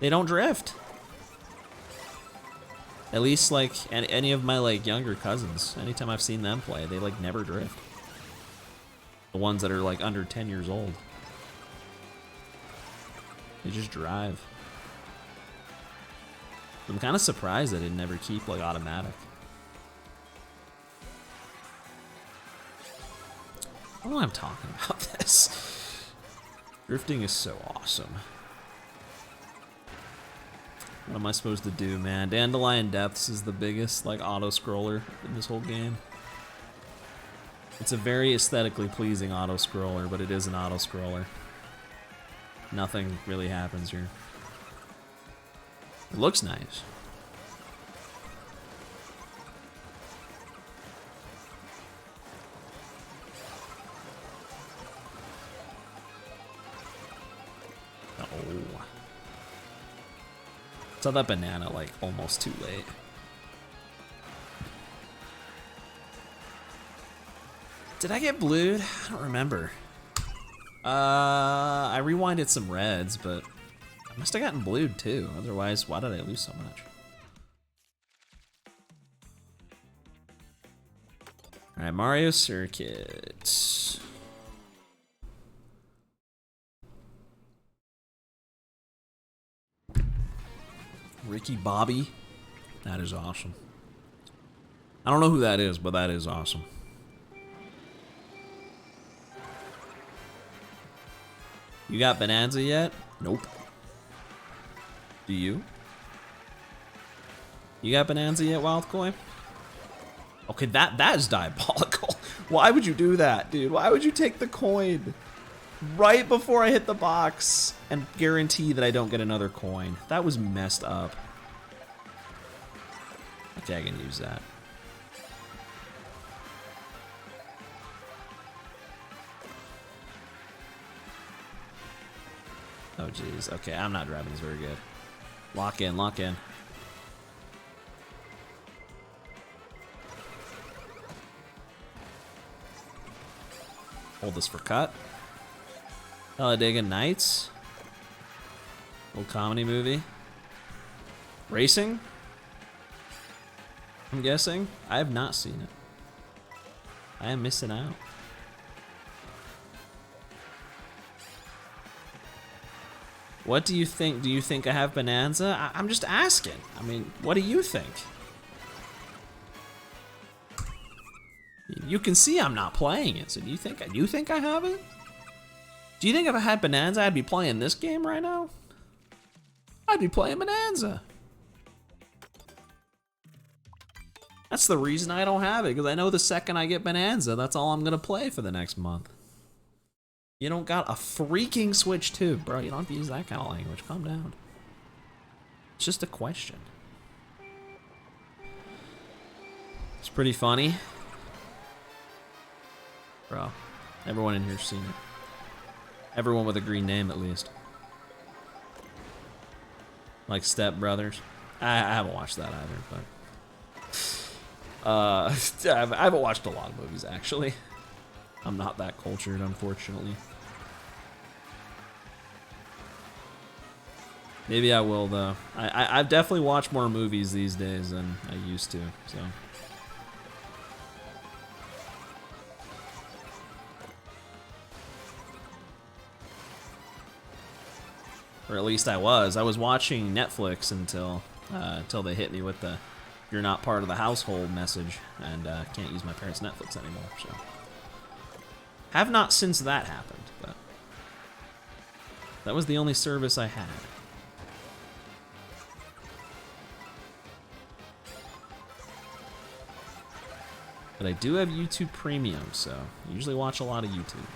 they don't drift. At least like any of my like younger cousins, anytime I've seen them play, they like never drift. The ones that are like under 10 years old. They just drive. I'm kind of surprised they didn't ever keep like automatic. I don't know why I'm talking about this. Drifting is so awesome. What am I supposed to do, man? Dandelion Depths is the biggest like auto-scroller in this whole game. It's a very aesthetically pleasing auto-scroller, but it is an auto-scroller. Nothing really happens here. It looks nice. Saw that banana like almost too late. Did I get blued? I don't remember. I rewinded some reds, but I must have gotten blued too. Otherwise, why did I lose so much? All right, Mario Circuit. Ricky Bobby. That is awesome. I don't know who that is, but that is awesome. You got Bonanza yet? Nope. Do you? You got Bonanza yet, Wildcoin? Okay, that is diabolical. Why would you do that, dude? Why would you take the coin right before I hit the box and guarantee that I don't get another coin? That was messed up. Okay, I can use that. Oh jeez. Okay, I'm not driving this very good. Lock in, lock in. Hold this for cut. Talladega Nights. Old comedy movie. Racing? I'm guessing. I have not seen it. I am missing out. What do you think? Do you think I have Bonanza? I'm just asking. I mean, what do you think? You can see I'm not playing it, so do you think I have it? Do you think if I had Bonanza, I'd be playing this game right now? I'd be playing Bonanza. That's the reason I don't have it, because I know the second I get Bonanza, that's all I'm gonna play for the next month. You don't got a freaking Switch 2, bro. You don't have to use that kind of language. Calm down. It's just a question. It's pretty funny. Bro, everyone in here's seen it. Everyone with a green name, at least. Like Step Brothers. I haven't watched that either, but... I haven't watched a lot of movies, actually. I'm not that cultured, unfortunately. Maybe I will, though. I've definitely watched more movies these days than I used to, so... Or at least I was. I was watching Netflix until they hit me with the "you're not part of the household" message, and can't use my parents' Netflix anymore. So, have not since that happened, but that was the only service I had. But I do have YouTube Premium, so I usually watch a lot of YouTube.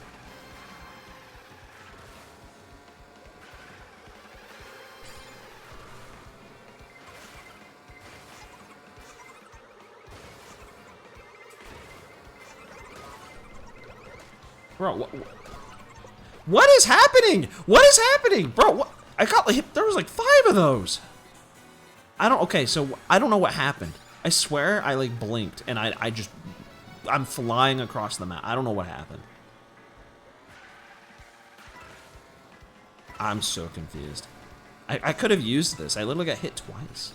Bro, what is happening? What is happening? Bro, what? I got like, there was like 5 of those. Okay, so I don't know what happened. I swear I like blinked and I'm flying across the map. I don't know what happened. I'm so confused. I could have used this. I literally got hit twice.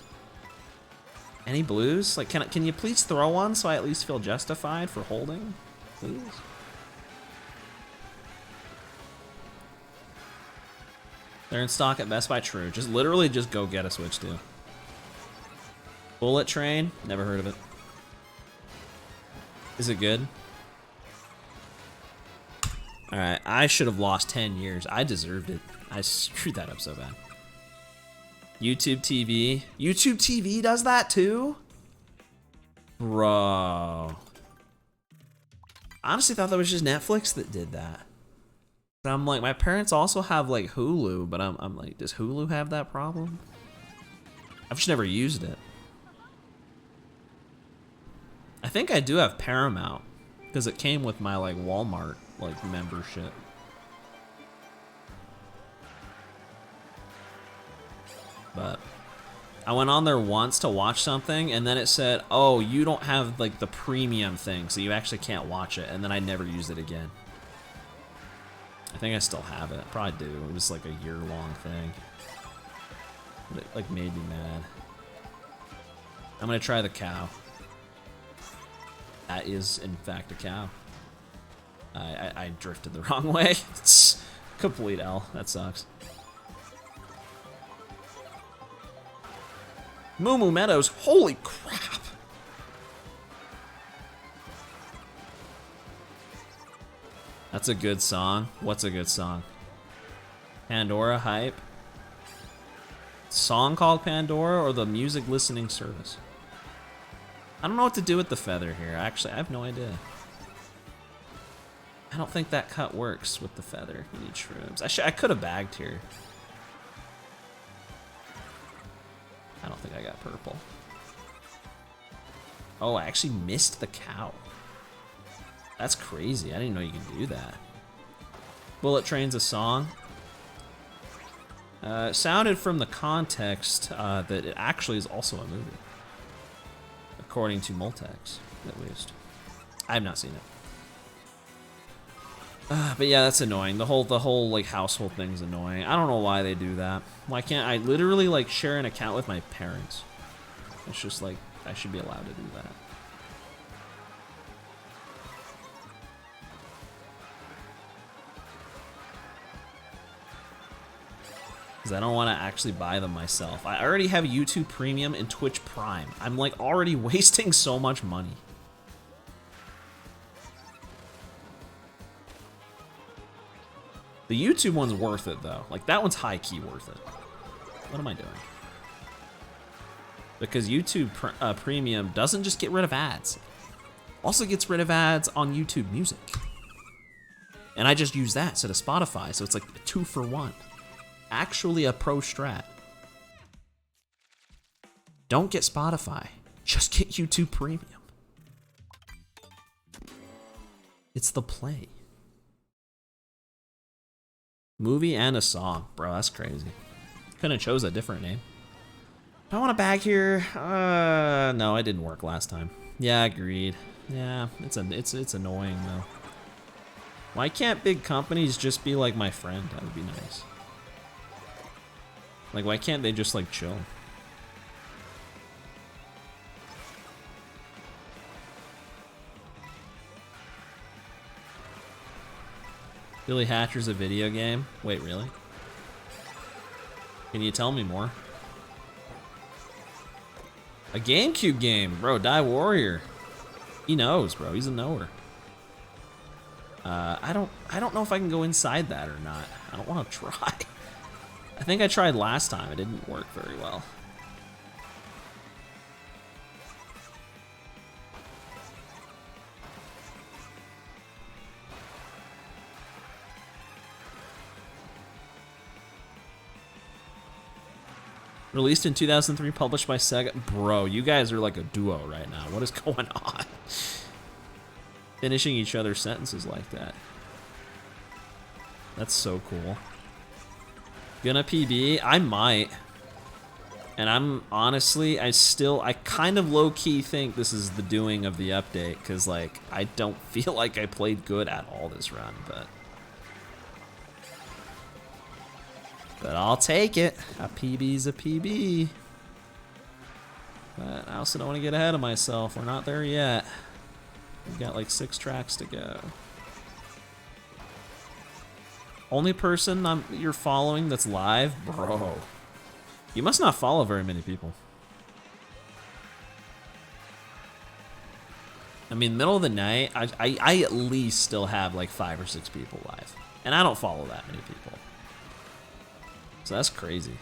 Any blues? Like, can you please throw one so I at least feel justified for holding? Please? They're in stock at Best Buy. True. Just literally just go get a Switch 2. Bullet Train? Never heard of it. Is it good? Alright, I should have lost 10 years. I deserved it. I screwed that up so bad. YouTube TV. YouTube TV does that too? Bro. I honestly thought that was just Netflix that did that. But I'm like, my parents also have like Hulu, but I'm like, does Hulu have that problem? I've just never used it. I think I do have Paramount because it came with my like Walmart like membership. But I went on there once to watch something and then it said, oh, you don't have like the premium thing, so you actually can't watch it, and then I never used it again. I think I still have it. Probably do. It was like a year-long thing. But it like made me mad. I'm gonna try the cow. That is, in fact, a cow. I drifted the wrong way. It's complete L. That sucks. Moo Moo Meadows. Holy crap. That's a good song. What's a good song? Pandora Hype. Song called Pandora or the music listening service? I don't know what to do with the feather here. Actually, I have no idea. I don't think that cut works with the feather. You need shrooms. I could have bagged here. I don't think I got purple. Oh, I actually missed the cow. That's crazy. I didn't know you could do that. Bullet Train's a song. It sounded from the context that it actually is also a movie. According to Multex, at least. I have not seen it. But yeah, that's annoying. The whole like household thing's annoying. I don't know why they do that. Why can't I literally like share an account with my parents? It's just like I should be allowed to do that. Because I don't want to actually buy them myself. I already have YouTube Premium and Twitch Prime. I'm like already wasting so much money. The YouTube one's worth it though. Like that one's high key worth it. What am I doing? Because YouTube Premium doesn't just get rid of ads. Also gets rid of ads on YouTube Music. And I just use that instead of Spotify, so it's like a 2-for-1. Actually a pro strat. Don't get Spotify. Just get YouTube Premium. It's the play. Movie and a song. Bro, that's crazy. Couldn't have chose a different name. Do I want a bag here? No, it didn't work last time. Yeah, agreed. Yeah, it's annoying though. Why can't big companies just be like my friend? That would be nice. Like, why can't they just like chill? Billy Hatcher's a video game? Wait, really? Can you tell me more? A GameCube game, bro. Die Warrior. He knows, bro. He's a knower. I don't know if I can go inside that or not. I don't want to try. I think I tried last time. It didn't work very well. Released in 2003, published by Sega. Bro, you guys are like a duo right now. What is going on? Finishing each other's sentences like that. That's so cool. Gonna PB? I might. And I'm honestly, I kind of low-key think this is the doing of the update, because, like, I don't feel like I played good at all this run, but I'll take it. A PB's a PB. But I also don't want to get ahead of myself. We're not there yet. We've got like 6 tracks to go. Only person you're following that's live? Bro. You must not follow very many people. I mean, middle of the night, I at least still have like 5 or 6 people live. And I don't follow that many people. So that's crazy.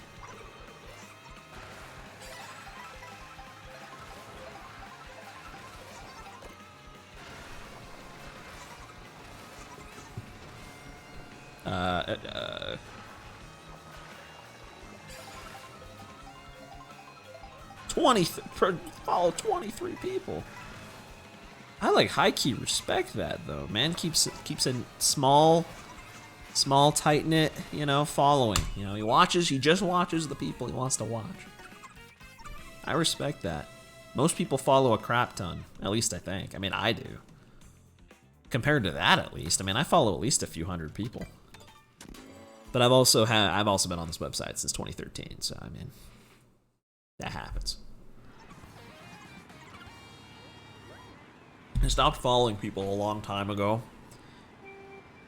Follow 23 people. I like high-key respect that though. Man keeps a small, tight-knit, you know, following. You know, he just watches the people he wants to watch. I respect that. Most people follow a crap ton, at least I think. I mean, I do. Compared to that, at least. I mean, I follow at least a few hundred people. But I've also been on this website since 2013, so I mean, that happens. I stopped following people a long time ago.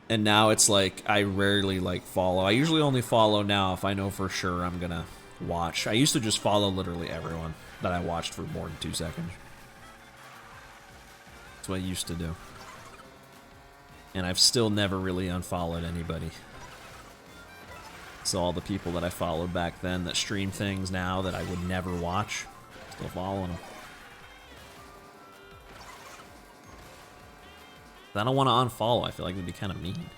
And now it's like, I rarely like follow. I usually only follow now if I know for sure I'm gonna watch. I used to just follow literally everyone that I watched for more than 2 seconds. That's what I used to do. And I've still never really unfollowed anybody. So all the people that I followed back then that stream things now that I would never watch, still following them. I don't want to unfollow. I feel like it'd be kind of mean.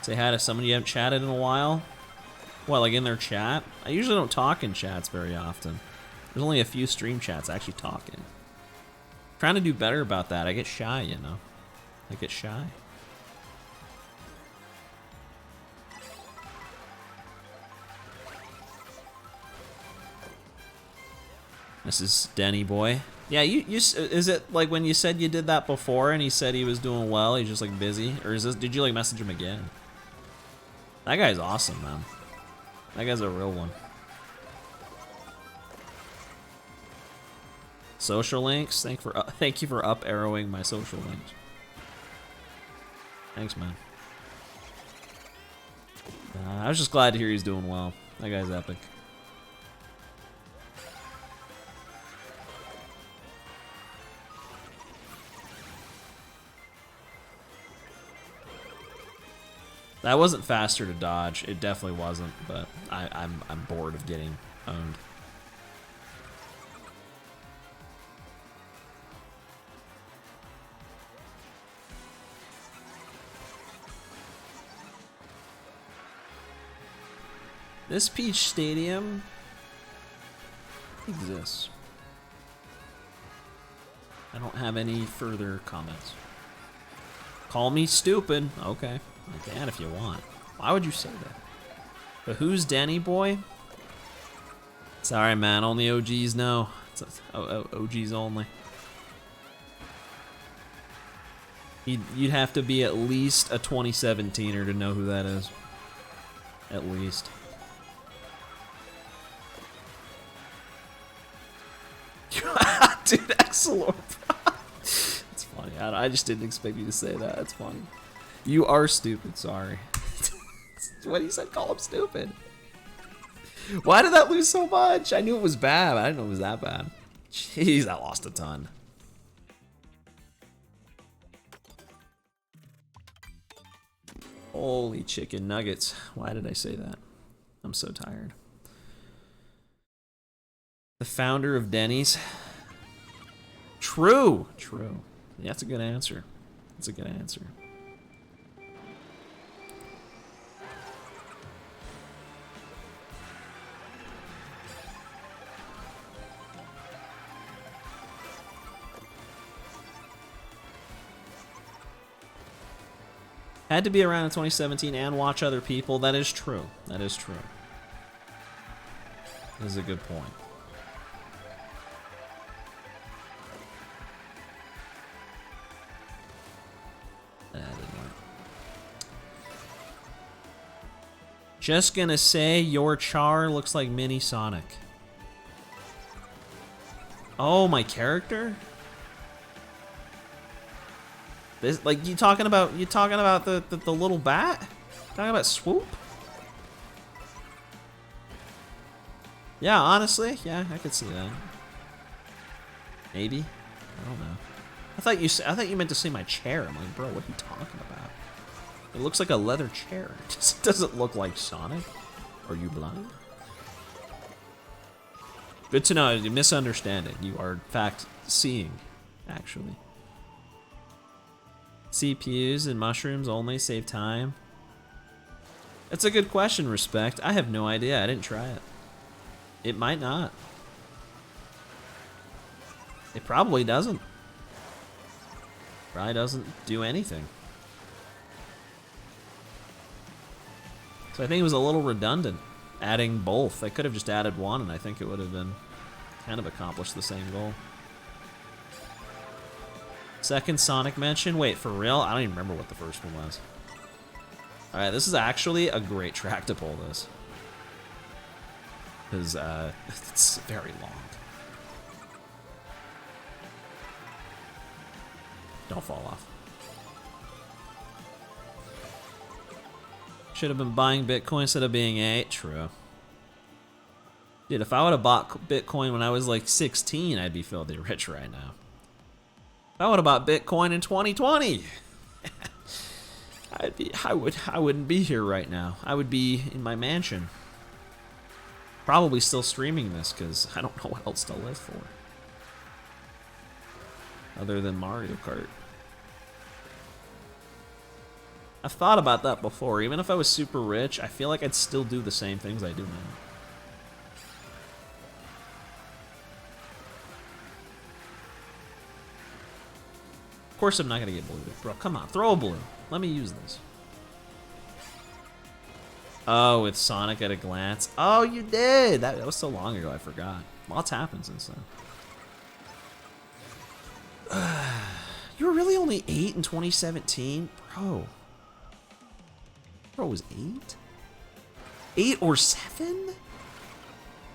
Say hi to somebody you haven't chatted in a while. What, like in their chat? I usually don't talk in chats very often. There's only a few stream chats I actually talk in. Trying to do better about that. I get shy, you know. I get shy. This is Denny boy. Yeah, you is it like when you said you did that before and he said he was doing well, he's just like busy? Or is this, did you like message him again? That guy's awesome, man. That guy's a real one. Social links? Thank you for up arrowing my social links. Thanks, man. I was just glad to hear he's doing well. That guy's epic. That wasn't faster to dodge. It definitely wasn't, but I'm bored of getting owned. This Peach Stadium exists. I don't have any further comments. Call me stupid. Okay. You can if you want. Why would you say that? But who's Danny boy? Sorry, man. Only OGs know. OGs only. You'd have to be at least a 2017er to know who that is. At least. Dude, excellent. It's funny. I just didn't expect you to say that. That's funny. You are stupid, sorry. What he said, call him stupid. Why did that lose so much? I knew it was bad, but I didn't know it was that bad. Jeez, I lost a ton. Holy chicken nuggets. Why did I say that? I'm so tired. The founder of Denny's. True. True. Yeah, that's a good answer. That's a good answer. Had to be around in 2017 and watch other people. That is true. That is true. That is a good point. That didn't work. Just gonna say your Char looks like Mini Sonic. Oh, my character? This, like, you talking about the little bat? Talking about Swoop? Yeah, honestly, yeah, I could see that. Maybe, I don't know. I thought you meant to say my chair. I'm like, bro, what are you talking about? It looks like a leather chair. It just doesn't look like Sonic. Are you blind? Good to know. You're misunderstanding. You are, in fact, seeing, actually. CPUs and mushrooms only save time. That's a good question, Respect. I have no idea. I didn't try it. It might not. It probably doesn't. Probably doesn't do anything. So I think it was a little redundant, adding both. I could have just added one, and I think it would have been kind of accomplished the same goal. Second Sonic mention. Wait, for real? I don't even remember what the first one was. Alright, this is actually a great track to pull this. Because it's very long. Don't fall off. Should have been buying Bitcoin instead of being 8. True. Dude, if I would have bought Bitcoin when I was like 16, I'd be filthy rich right now. If I would have bought Bitcoin in 2020, I wouldn't be here right now. I would be in my mansion. Probably still streaming this because I don't know what else to live for. Other than Mario Kart. I've thought about that before. Even if I was super rich, I feel like I'd still do the same things I do now. Of course I'm not gonna get blue. Bro, come on, throw a blue. Let me use this. Oh, with Sonic at a glance. Oh, you did! That was so long ago, I forgot. Lots happened since then. You were really only 8 in 2017? Bro. Bro was 8? 8 or 7?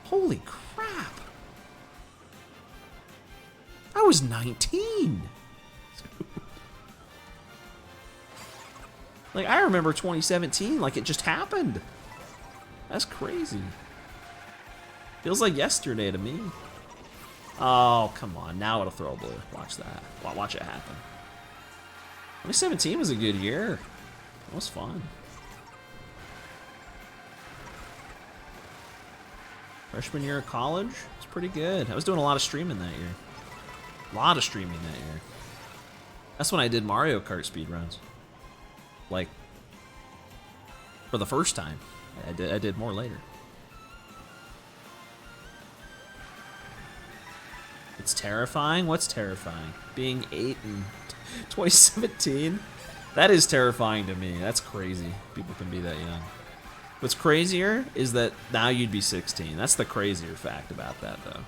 Holy crap. I was 19. Like, I remember 2017 like it just happened. That's crazy. Feels like yesterday to me. Oh, come on. Now it'll throw a blue. Watch that. Watch it happen. 2017 was a good year. It was fun. Freshman year of college was pretty good. I was doing a lot of streaming that year. A lot of streaming that year. That's when I did Mario Kart speedruns. Like, for the first time. I did more later. It's terrifying? What's terrifying? Being 8 in 2017? That is terrifying to me. That's crazy. People can be that young. What's crazier is that now you'd be 16. That's the crazier fact about that, though.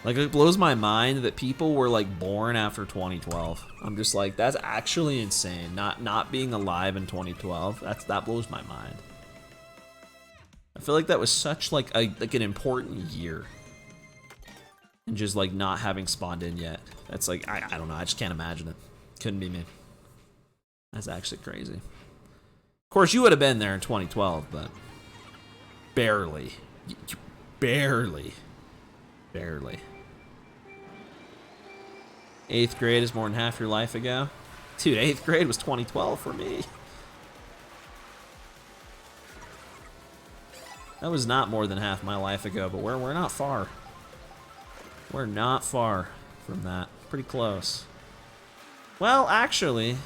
Like, it blows my mind that people were, like, born after 2012. I'm just like, that's actually insane. Not being alive in 2012, that blows my mind. I feel like that was such, like an important year. And just, like, not having spawned in yet. That's, like, I don't know. I just can't imagine it. Couldn't be me. That's actually crazy. Of course, you would have been there in 2012, but barely. Barely. 8th grade is more than half your life ago. Dude, 8th grade was 2012 for me. That was not more than half my life ago, but we're not far. We're not far from that. Pretty close. Well, actually,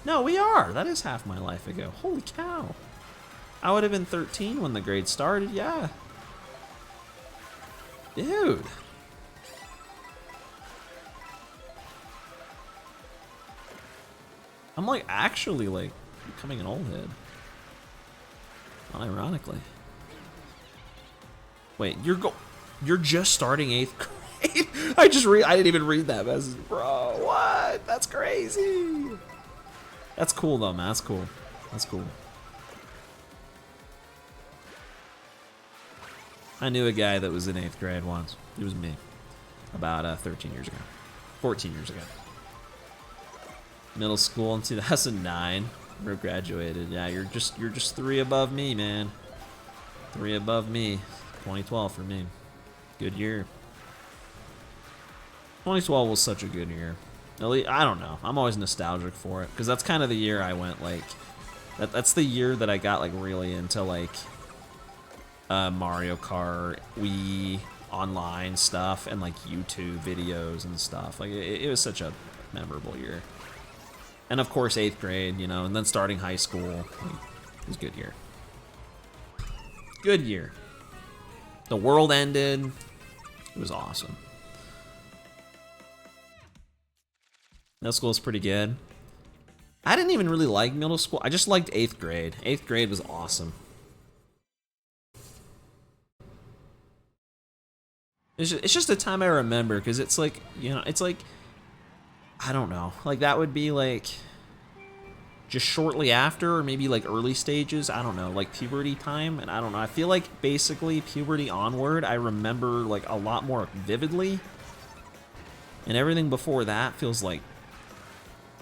no, we are. That is half my life ago. Holy cow. I would have been 13 when the grade started, yeah. Dude. I'm like actually like becoming an old head. Unironically. Wait, you're just starting 8th grade? I didn't even read that message. Bro, what? That's crazy. That's cool though, man. That's cool. That's cool. I knew a guy that was in 8th grade once. It was me. About 13 years ago. 14 years ago. Middle school in 2009. We graduated. Yeah, you're just 3 above me, man. 3 above me. 2012 for me. Good year. 2012 was such a good year. At least, I don't know. I'm always nostalgic for it because that's kind of the year I went like. That's the year that I got like really into like Mario Kart, Wii, online stuff, and like YouTube videos and stuff. Like it was such a memorable year. And of course 8th grade, you know, and then starting high school. It was a good year. Good year. The world ended. It was awesome. Middle school was pretty good. I didn't even really like middle school. I just liked 8th grade. 8th grade was awesome. It's just a time I remember because it's like, you know, it's like, I don't know. Like that would be like just shortly after or maybe like early stages. I don't know, like puberty time. And I don't know. I feel like basically puberty onward, I remember like a lot more vividly. And everything before that feels like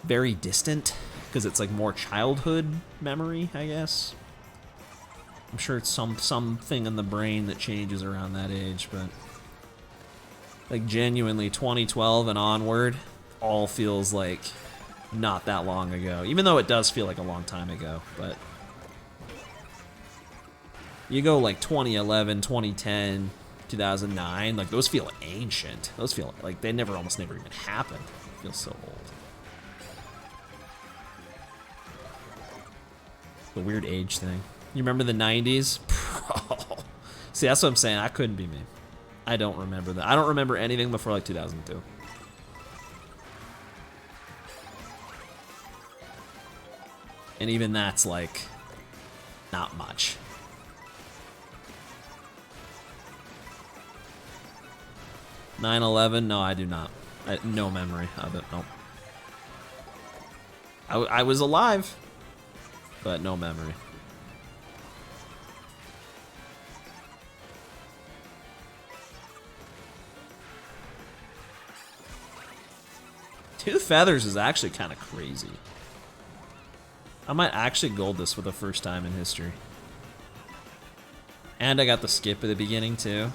very distant because it's like more childhood memory, I guess. I'm sure it's something in the brain that changes around that age, but like genuinely 2012 and onward all feels like not that long ago, even though it does feel like a long time ago. But you go like 2011, 2010, 2009, like those feel ancient. Those feel like they almost never even happened. It feels so old. The weird age thing. You remember the 90s? See, that's what I'm saying. I couldn't be me. I don't remember that. I don't remember anything before like 2002. And even that's like not much. (9/11) No, I do not. No memory of it. Nope. I was alive, but no memory. Two Feathers is actually kind of crazy. I might actually gold this for the first time in history. And I got the skip at the beginning too.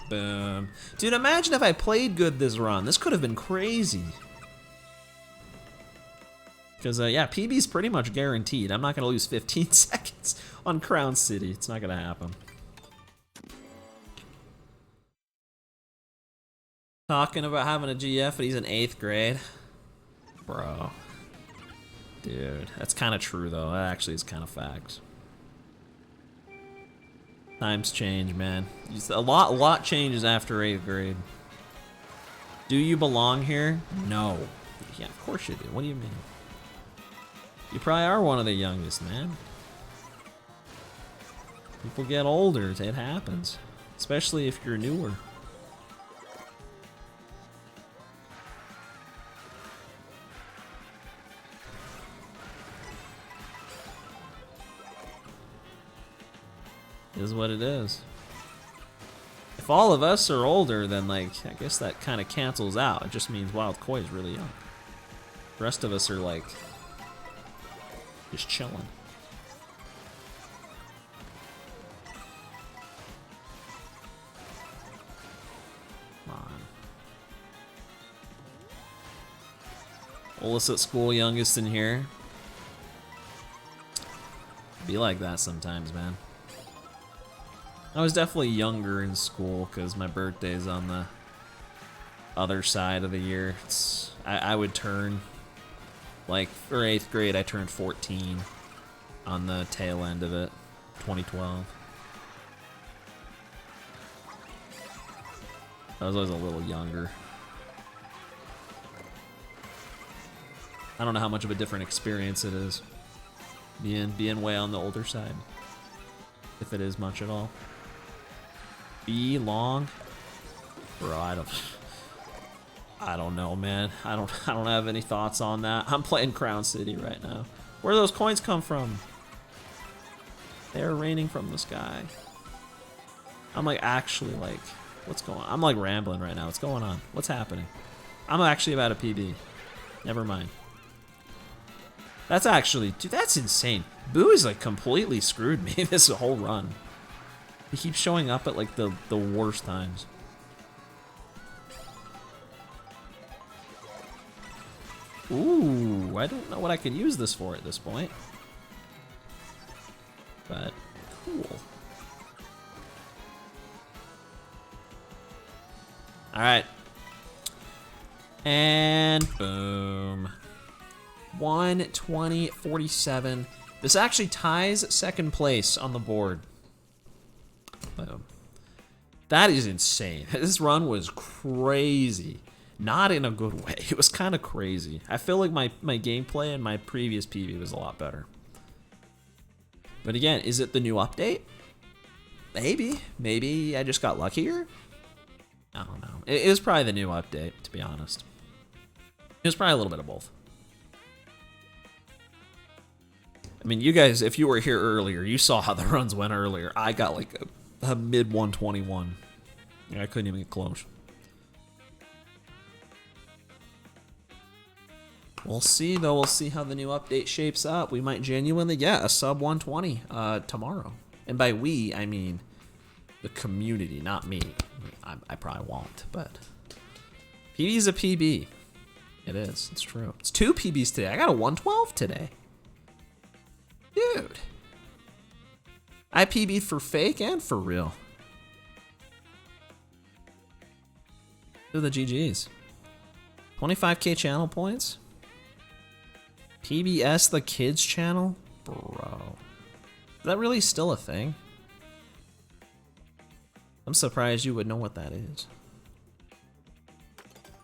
Boom. Dude, imagine if I played good this run. This could have been crazy. Because, yeah, PB's pretty much guaranteed. I'm not going to lose 15 seconds on Crown City. It's not going to happen. Talking about having a GF, but he's in 8th grade. Bro. Dude, that's kind of true, though. That actually is kind of facts. Times change, man. A lot changes after 8th grade. Do you belong here? No. Yeah, of course you do. What do you mean? You probably are one of the youngest, man. People get older. It happens. Especially if you're newer. It is what it is. If all of us are older, then like I guess that kind of cancels out. It just means Wild Koi is really young. The rest of us are like just chilling. Come on. Oldest at school, youngest in here. Be like that sometimes, man. I was definitely younger in school because my birthday's on the other side of the year. I would turn, like, for 8th grade, I turned 14 on the tail end of it, 2012. I was always a little younger. I don't know how much of a different experience it is being way on the older side, if it is much at all. B long, bro. I don't know, man. I don't have any thoughts on that. I'm playing Crown City right now. Where do those coins come from? They're raining from the sky. I'm like actually like, what's going on? I'm like rambling right now. What's going on? What's happening? I'm actually about a PB. Never mind. That's actually, dude, that's insane. Boo is like completely screwed me this whole run. He keeps showing up at like the worst times. Ooh, I don't know what I could use this for at this point. But cool. All right. And boom. 120.47. This actually ties second place on the board. Boom. That is insane. This run was crazy. Not in a good way. It was kind of crazy. I feel like my gameplay and my previous PB was a lot better. But again, is it the new update? Maybe. Maybe I just got luckier? I don't know. It was probably the new update, to be honest. It was probably a little bit of both. I mean, you guys, if you were here earlier, you saw how the runs went earlier. I got like a mid 121. I couldn't even get close. We'll see, though. We'll see how the new update shapes up. We might genuinely get a sub 120 tomorrow. And by we, I mean the community, not me. I probably won't, but PB is a PB. It is. It's true. It's 2 PBs today. I got a 112 today. Dude. I PB'd for fake and for real. Who are the GGs? 25k channel points? PBS the kids channel? Bro. Is that really still a thing? I'm surprised you would know what that is.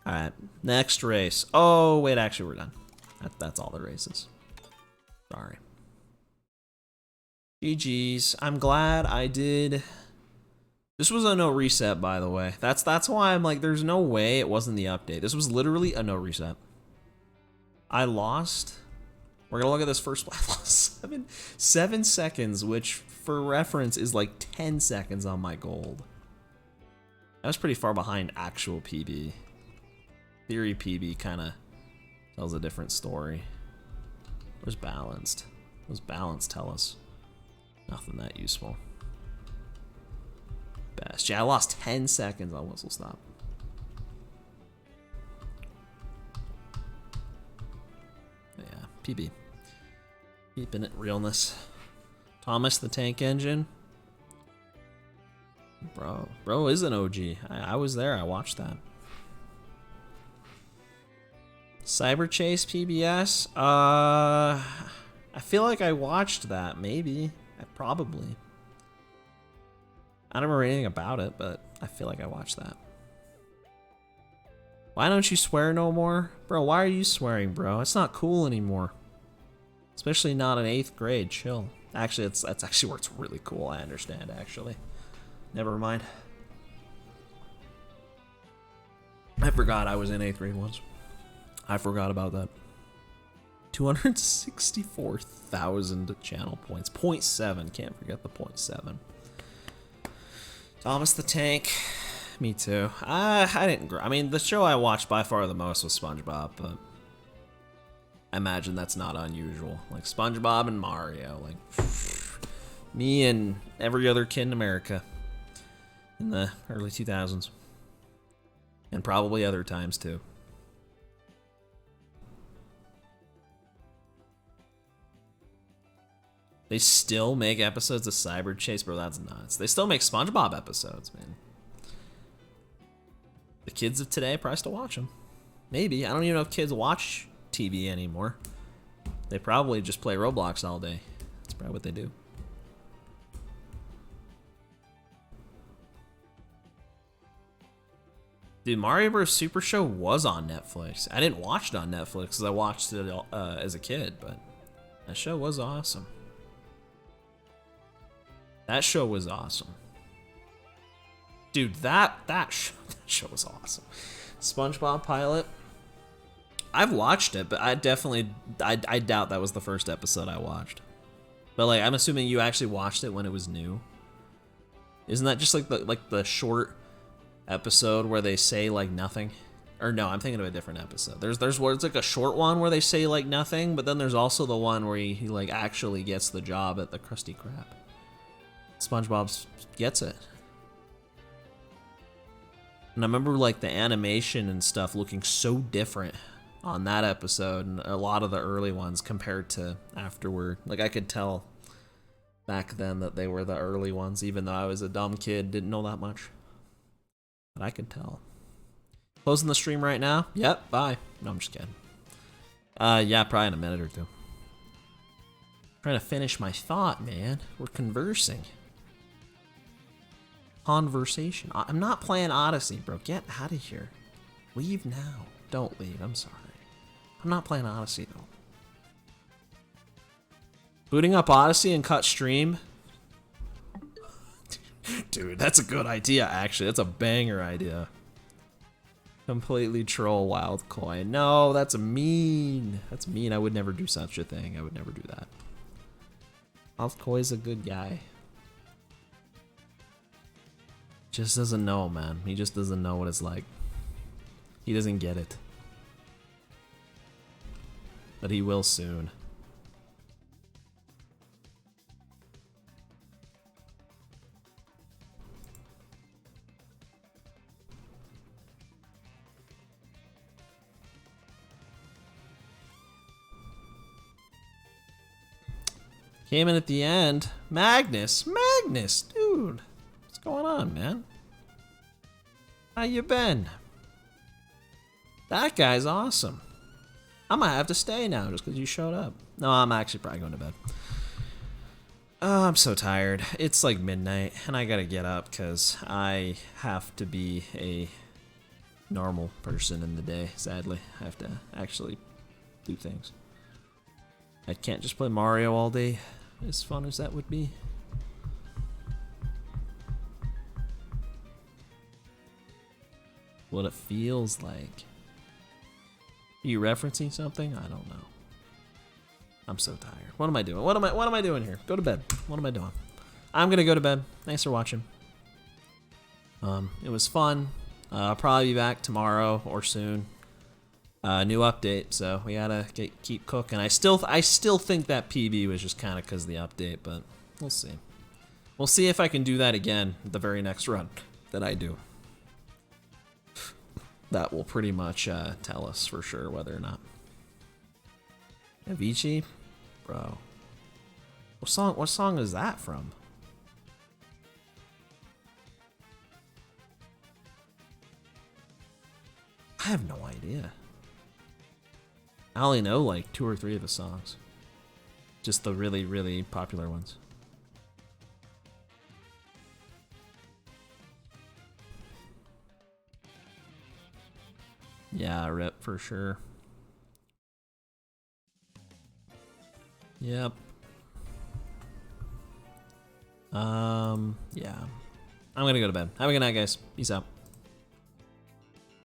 Alright, next race. Oh, wait, actually we're done. That's all the races. Sorry. GG's. I'm glad I did. This was a no reset, by the way. That's why I'm like, there's no way it wasn't the update. This was literally a no reset. I lost. We're gonna look at this first one. I lost 7 seconds, which for reference is like 10 seconds on my gold. I was pretty far behind actual PB. Theory PB kind of tells a different story. Where's balanced? What does balanced tell us? Nothing that useful. Best. Yeah, I lost 10 seconds on whistle stop. Yeah, PB. Keeping it realness. Thomas the Tank Engine. Bro is an OG. I was there. I watched that. Cyber Chase PBS. I feel like I watched that. Maybe. Probably. I don't remember anything about it, but I feel like I watched that. Why don't you swear no more? Bro, why are you swearing, bro? It's not cool anymore. Especially not in 8th grade. Chill. Actually, that's actually where it's really cool. I understand, actually. Never mind. I forgot I was in 8th grade once. I forgot about that. 264,000 channel points. 0.7. Can't forget the 0.7. Thomas the Tank. Me too. I didn't. I mean, the show I watched by far the most was SpongeBob, but I imagine that's not unusual. Like SpongeBob and Mario. Like me and every other kid in America in the early 2000s, and probably other times too. They still make episodes of Cyber Chase, bro. That's nuts. They still make SpongeBob episodes, man. The kids of today probably still watch them. Maybe. I don't even know if kids watch TV anymore. They probably just play Roblox all day. That's probably what they do. Dude, Mario Bros. Super Show was on Netflix. I didn't watch it on Netflix because I watched it as a kid, but that show was awesome. That show was awesome. Dude, that show was awesome. SpongeBob Pilot. I've watched it, but I doubt that was the first episode I watched. But like, I'm assuming you actually watched it when it was new. Isn't that just like the short episode where they say like nothing? Or no, I'm thinking of a different episode. There's where it's like a short one where they say like nothing, but then there's also the one where he like actually gets the job at the Krusty Krab. SpongeBob gets it. And I remember like the animation and stuff looking so different on that episode and a lot of the early ones compared to afterward. Like I could tell back then that they were the early ones, even though I was a dumb kid, didn't know that much. But I could tell. Closing the stream right now? Yep, bye. No, I'm just kidding. Yeah, probably in a minute or two. Trying to finish my thought, man. We're conversing. Conversation. I'm not playing Odyssey, bro. Get out of here. Leave now. Don't leave. I'm sorry. I'm not playing Odyssey, though. Booting up Odyssey and cut stream? Dude, that's a good idea, actually. That's a banger idea. Completely troll Wild Koi. No, that's mean. That's mean. I would never do such a thing. I would never do that. Wild Koi's a good guy. Just doesn't know, man. He just doesn't know what it's like. He doesn't get it. But he will soon. Came in at the end. Magnus, dude. What's going on, man? How you been? That guy's awesome. I might have to stay now just because you showed up. No, I'm actually probably going to bed. Oh, I'm so tired. It's like midnight, and I gotta get up because I have to be a normal person in the day, sadly. I have to actually do things. I can't just play Mario all day, as fun as that would be. What it feels like. Are you referencing something? I don't know. I'm so tired. What am I doing? What am I doing here? Go to bed. What am I doing? I'm gonna go to bed. Thanks for watching. It was fun. I'll probably be back tomorrow or soon. New update, so we gotta keep cooking. I still think that PB was just kind of because of the update, but we'll see. We'll see if I can do that again at the very next run that I do. That will pretty much tell us for sure whether or not. Avicii? Bro. What song is that from? I have no idea. I only know like 2 or 3 of the songs. Just the really, really popular ones. Yeah, rip for sure. Yep. Yeah. I'm gonna go to bed. Have a good night, guys. Peace out.